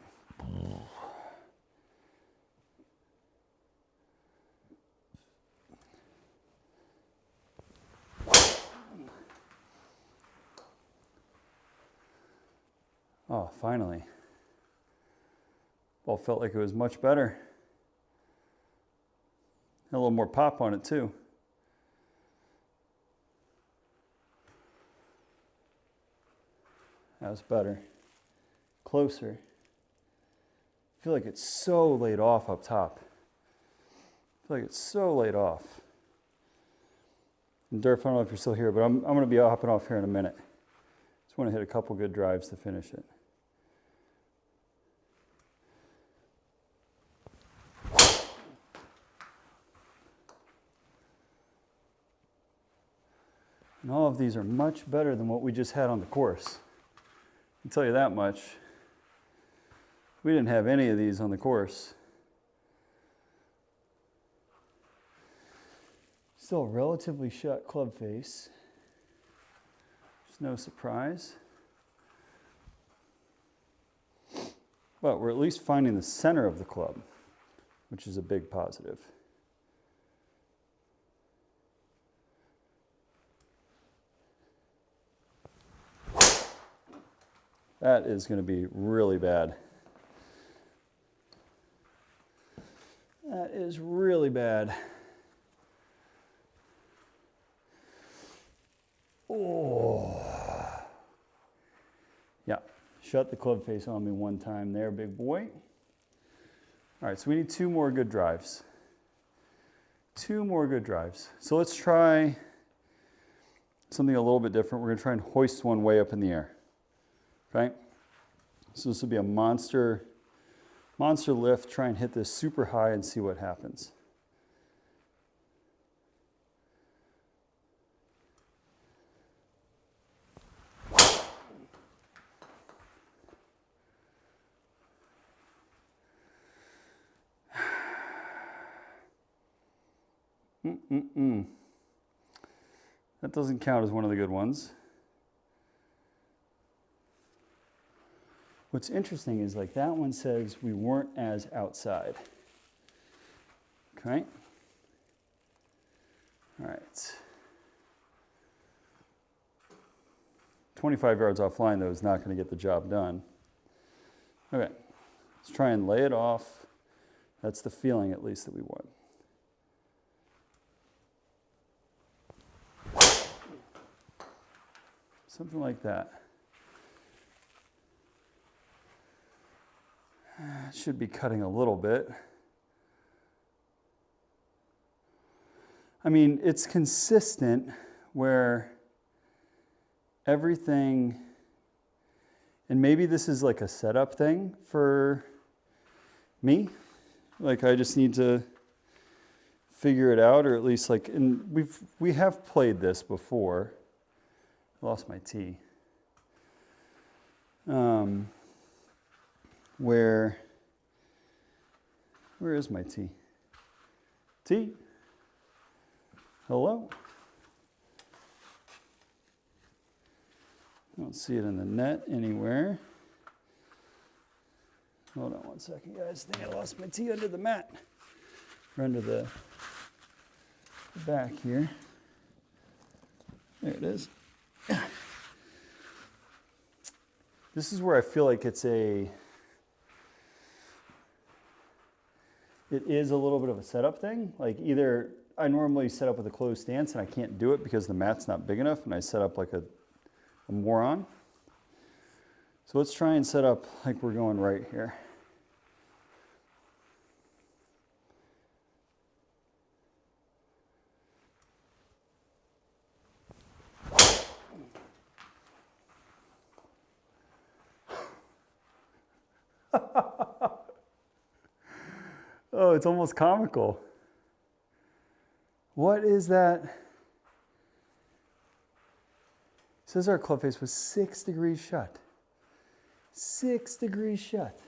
Oh, finally. Ball felt like it was much better. Had a little more pop on it too. That was better. Closer. I feel like it's so laid off up top. I feel like it's so laid off. And Durf, I don't know if you're still here, but I'm going to be hopping off here in a minute. Just want to hit a couple good drives to finish it. And all of these are much better than what we just had on the course. I'll tell you that much. We didn't have any of these on the course. Still a relatively shut club face. There's no surprise. But we're at least finding the center of the club, which is a big positive. That is going to be really bad. That is really bad. Oh. Yeah, shut the club face on me one time there, big boy. All right, so we need 2 more good drives. 2 more good drives. So let's try something a little bit different. We're going to try and hoist one way up in the air. Okay? So this will be a monster lift. Try and hit this super high and see what happens. That doesn't count as one of the good ones. What's interesting is like that one says we weren't as outside. Okay? All right. 25 yards offline though is not going to get the job done. Okay. Let's try and lay it off. That's the feeling at least that we want. Something like that. It should be cutting a little bit. I mean, it's consistent where everything And maybe this is like a setup thing for me. Like I just need to figure it out, or at least like, and we have played this before. I lost my tee. Where is my tee? Tee? Hello? I don't see it in the net anywhere. Hold on one second, guys. I think I lost my tee under the mat. Or under the back here. There it is. This is where I feel like it is a little bit of a setup thing. Like either I normally set up with a closed stance and I can't do it because the mat's not big enough, and I set up like a moron. So let's try and set up like we're going right here. Oh, it's almost comical. What is that? It says our club face was 6 degrees shut. 6 degrees shut.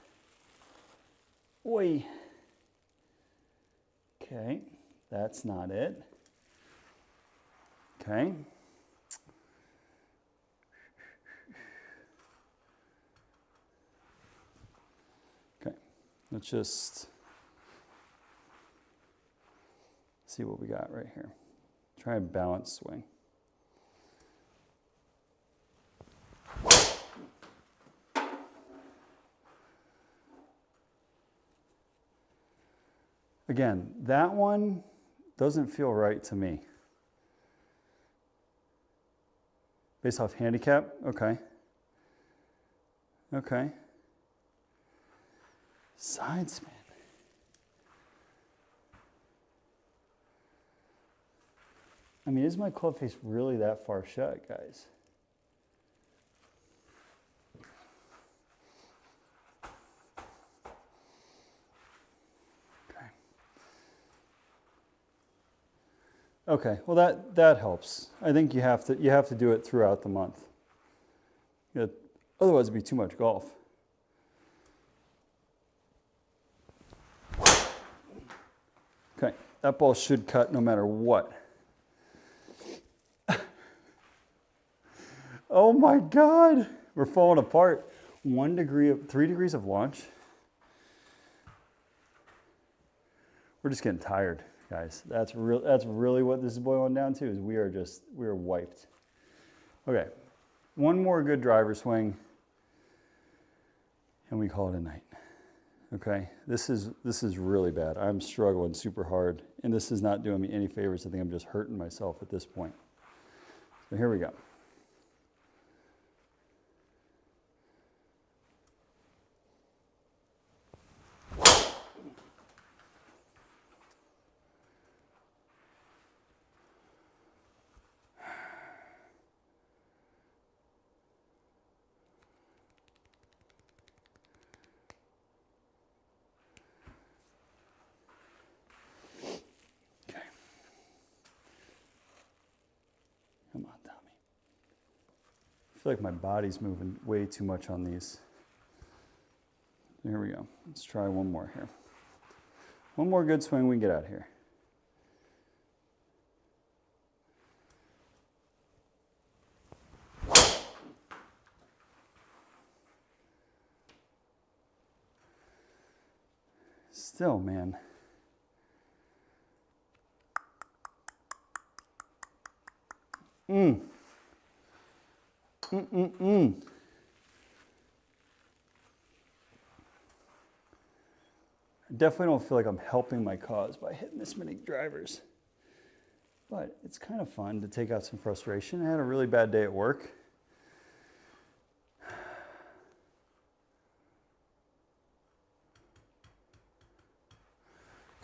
Oi. Okay, that's not it. Okay. Okay, let's just see what we got right here. Try a balanced swing. Again, that one doesn't feel right to me. Based off handicap? Okay. Okay. Side spin. I mean, is my club face really that far shut, guys? Okay, well that helps. I think you have to do it throughout the month. Otherwise it'd be too much golf. Okay, that ball should cut no matter what. Oh my God, we're falling apart. 3 degrees of launch. We're just getting tired, guys. That's really what this is boiling down to, is we are wiped. Okay, one more good driver swing and we call it a night. Okay, this is really bad. I'm struggling super hard and this is not doing me any favors. I think I'm just hurting myself at this point. So here we go. Come on, Tommy. I feel like my body's moving way too much on these. Here we go. Let's try one more here. One more good swing, we can get out of here. Still, man. I definitely don't feel like I'm helping my cause by hitting this many drivers. But it's kind of fun to take out some frustration. I had a really bad day at work.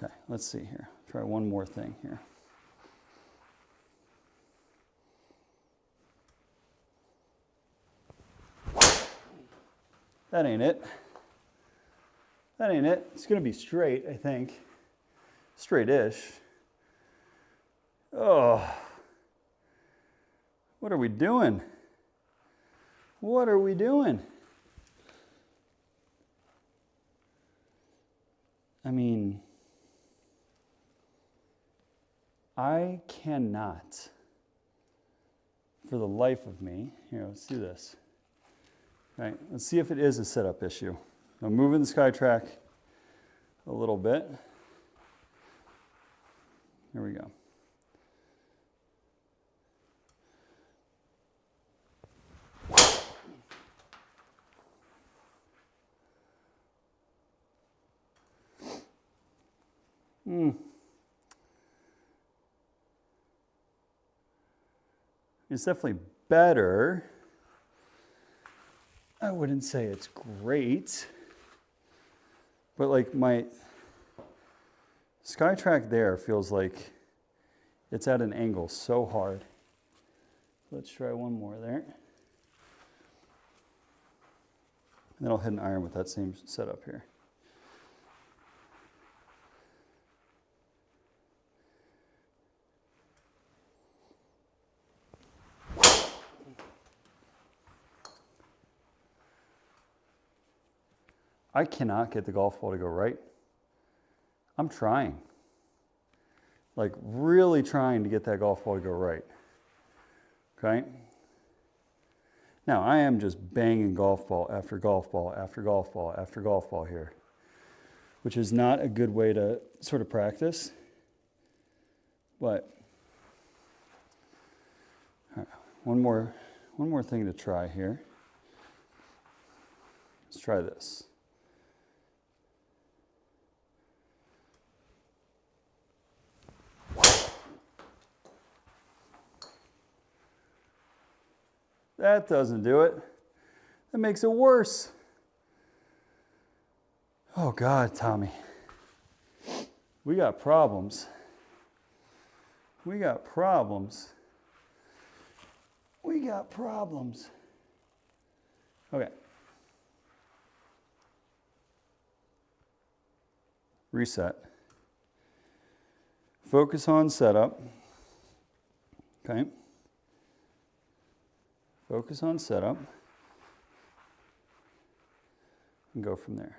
Okay, let's see here. Try one more thing here. That ain't it. That ain't it. It's going to be straight, I think. Straight-ish. Oh. What are we doing? What are we doing? I mean, I cannot, for the life of me, here, let's do this. Right, let's see if it is a setup issue. I'm moving the Skytrak a little bit. Here we go. It's definitely better. I wouldn't say it's great, but like my Skytrak there feels like it's at an angle so hard. Let's try one more there. And then I'll hit an iron with that same setup here. I cannot get the golf ball to go right. I'm trying. Like really trying to get that golf ball to go right. Okay? Now I am just banging golf ball after golf ball after golf ball after golf ball here, which is not a good way to sort of practice. But all right, one more thing to try here. Let's try this. That doesn't do it. That makes it worse. Oh God, Tommy. We got problems. We got problems. We got problems. Okay. Reset. Focus on setup. Okay. Focus on setup and go from there.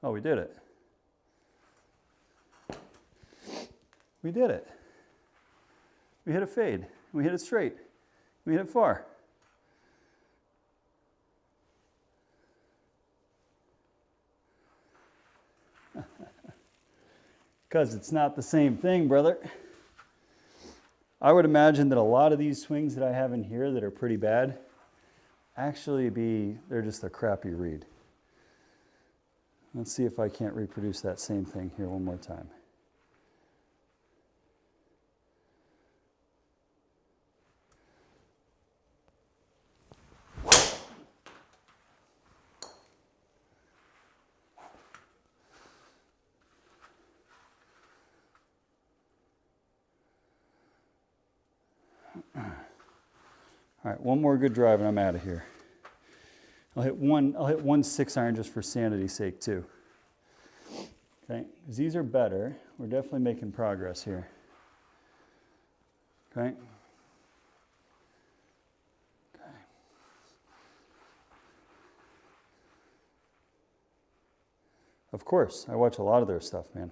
Oh, we did it. We did it. We hit a fade. We hit it straight. We hit it far. Because it's not the same thing, brother. I would imagine that a lot of these swings that I have in here that are pretty bad, they're just a crappy read. Let's see if I can't reproduce that same thing here one more time. All right, one more good drive and I'm out of here. I'll hit one 6-iron just for sanity's sake too. Okay, because these are better. We're definitely making progress here. Okay. Okay. Of course, I watch a lot of their stuff, man.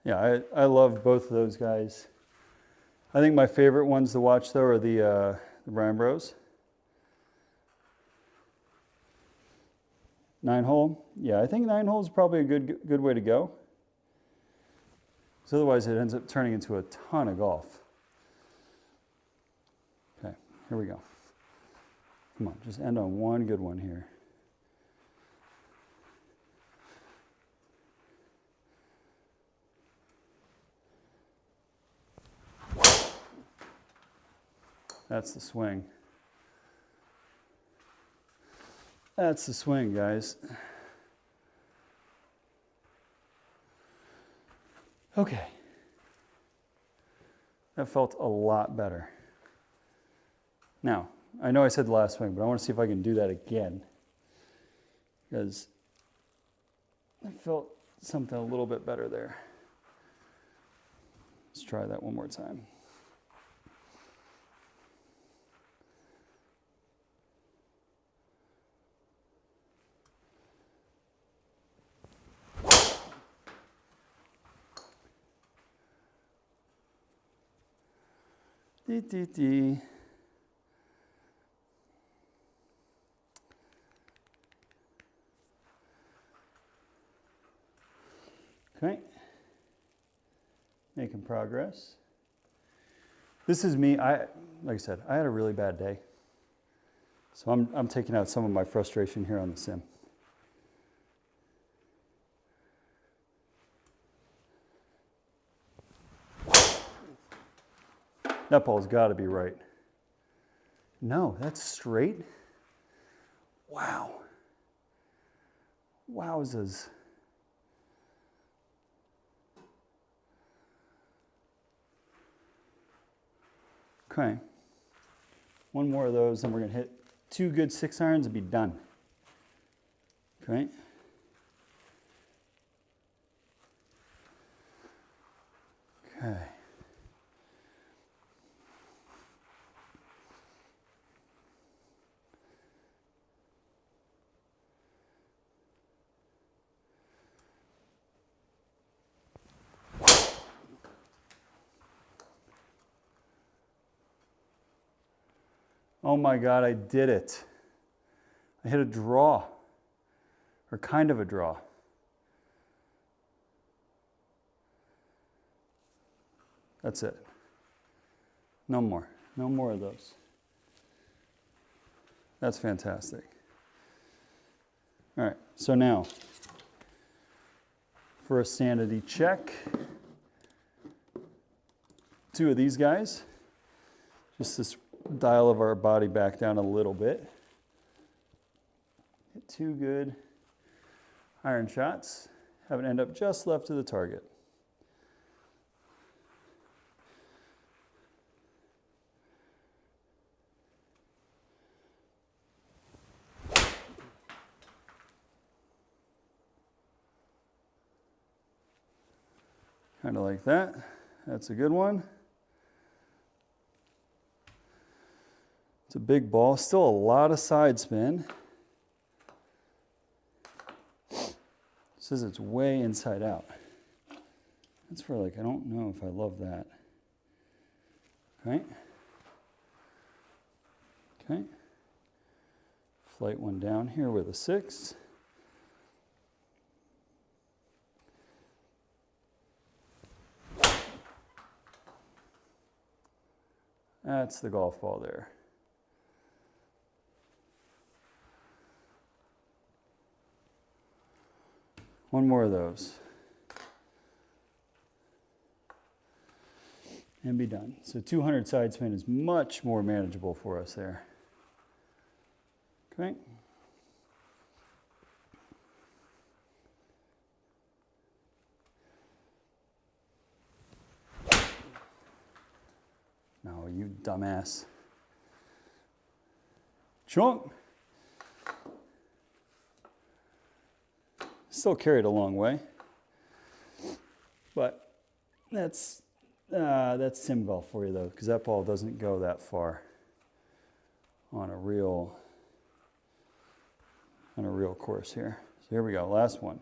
Yeah, I love both of those guys. I think my favorite ones to watch, though, are the Brian Bros. 9-hole. Yeah, I think 9-hole is probably a good way to go. Because otherwise it ends up turning into a ton of golf. Okay, here we go. Come on, just end on one good one here. That's the swing. That's the swing, guys. Okay. That felt a lot better. Now, I know I said the last swing, but I want to see if I can do that again. Because I felt something a little bit better there. Let's try that one more time. Dee, dee, dee. Okay. Making progress. This is me. Like I said, I had a really bad day. So I'm taking out some of my frustration here on the sim. That ball's got to be right. No, that's straight. Wow. Wowzers. Okay. One more of those, and we're going to hit 2 good 6-irons and be done. Okay. Okay. Oh my God, I did it. I hit a draw, or kind of a draw. That's it. No more. No more of those. That's fantastic. All right, so now, for a sanity check, 2 of these guys, just this dial of our body back down a little bit. Hit 2 good iron shots. Have it end up just left of the target. Kind of like that. That's a good one. It's a big ball, still a lot of side spin. It says it's way inside out. That's for like, I don't know if I love that. Okay. Okay. Flight one down here with a 6. That's the golf ball there. One more of those. And be done. So 200 side spin is much more manageable for us there. Okay. No, you dumbass. Chunk. Still carried a long way, but that's sim golf for you though, because that ball doesn't go that far on a real course here. So here we go, last one.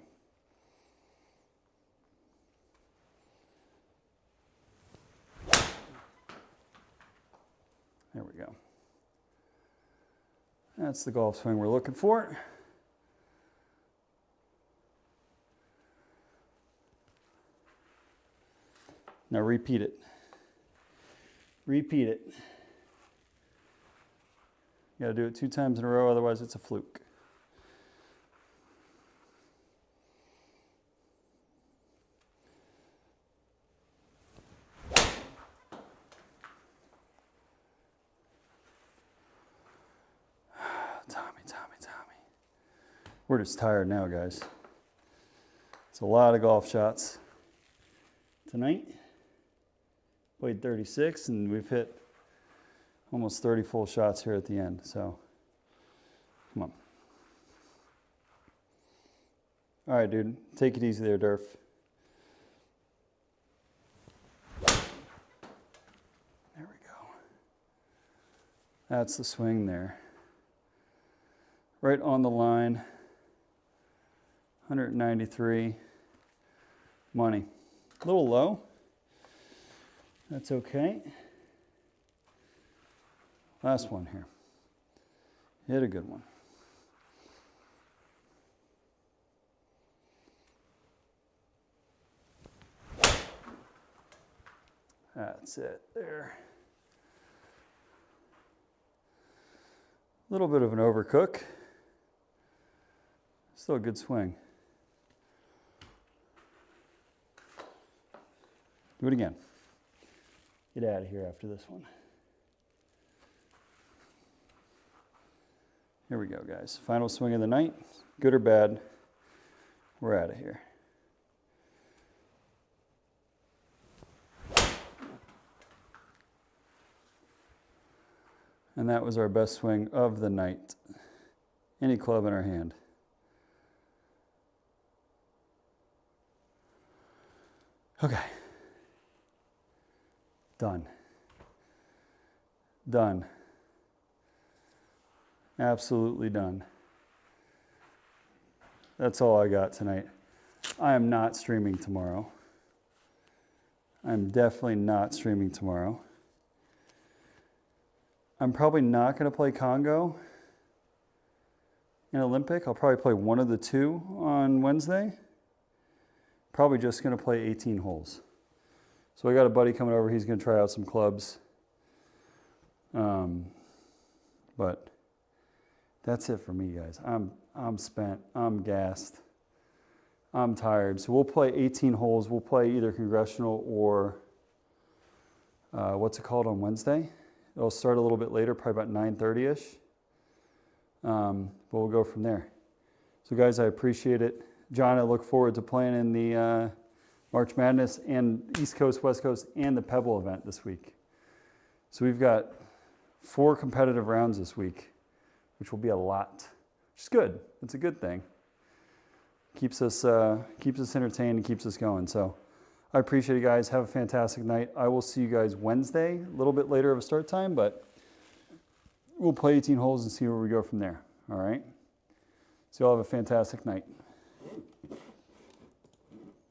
There we go. That's the golf swing we're looking for. Now repeat it. Repeat it. You gotta do it 2 times in a row, otherwise it's a fluke. We're just tired now, guys. It's a lot of golf shots tonight. Played 36, and we've hit almost 30 full shots here at the end, so come on. All right, dude, take it easy there, Durf. There we go. That's the swing there. Right on the line, 193, money. A little low, that's okay. Last one here, hit a good one. That's it there. A little bit of an overcook. Still a good swing. Do it again. Get out of here after this one. Here we go, guys. Final swing of the night. Good or bad, we're out of here. And that was our best swing of the night. Any club in our hand. Okay. Done. Done. Absolutely done. That's all I got tonight. I am not streaming tomorrow. I'm definitely not streaming tomorrow. I'm probably not going to play Congo and Olympic. I'll probably play one of the two on Wednesday. Probably just going to play 18 holes. So I got a buddy coming over. He's going to try out some clubs. But that's it for me, guys. I'm spent. I'm gassed. I'm tired. So we'll play 18 holes. We'll play either Congressional or what's it called on Wednesday? It'll start a little bit later, probably about 9:30ish. But we'll go from there. So guys, I appreciate it. John, I look forward to playing in the March Madness and East Coast, West Coast, and the Pebble event this week. So we've got 4 competitive rounds this week, which will be a lot, which is good. It's a good thing. Keeps us entertained and keeps us going. So I appreciate you guys. Have a fantastic night. I will see you guys Wednesday, a little bit later of a start time, but we'll play 18 holes and see where we go from there. All right? So y'all have a fantastic night.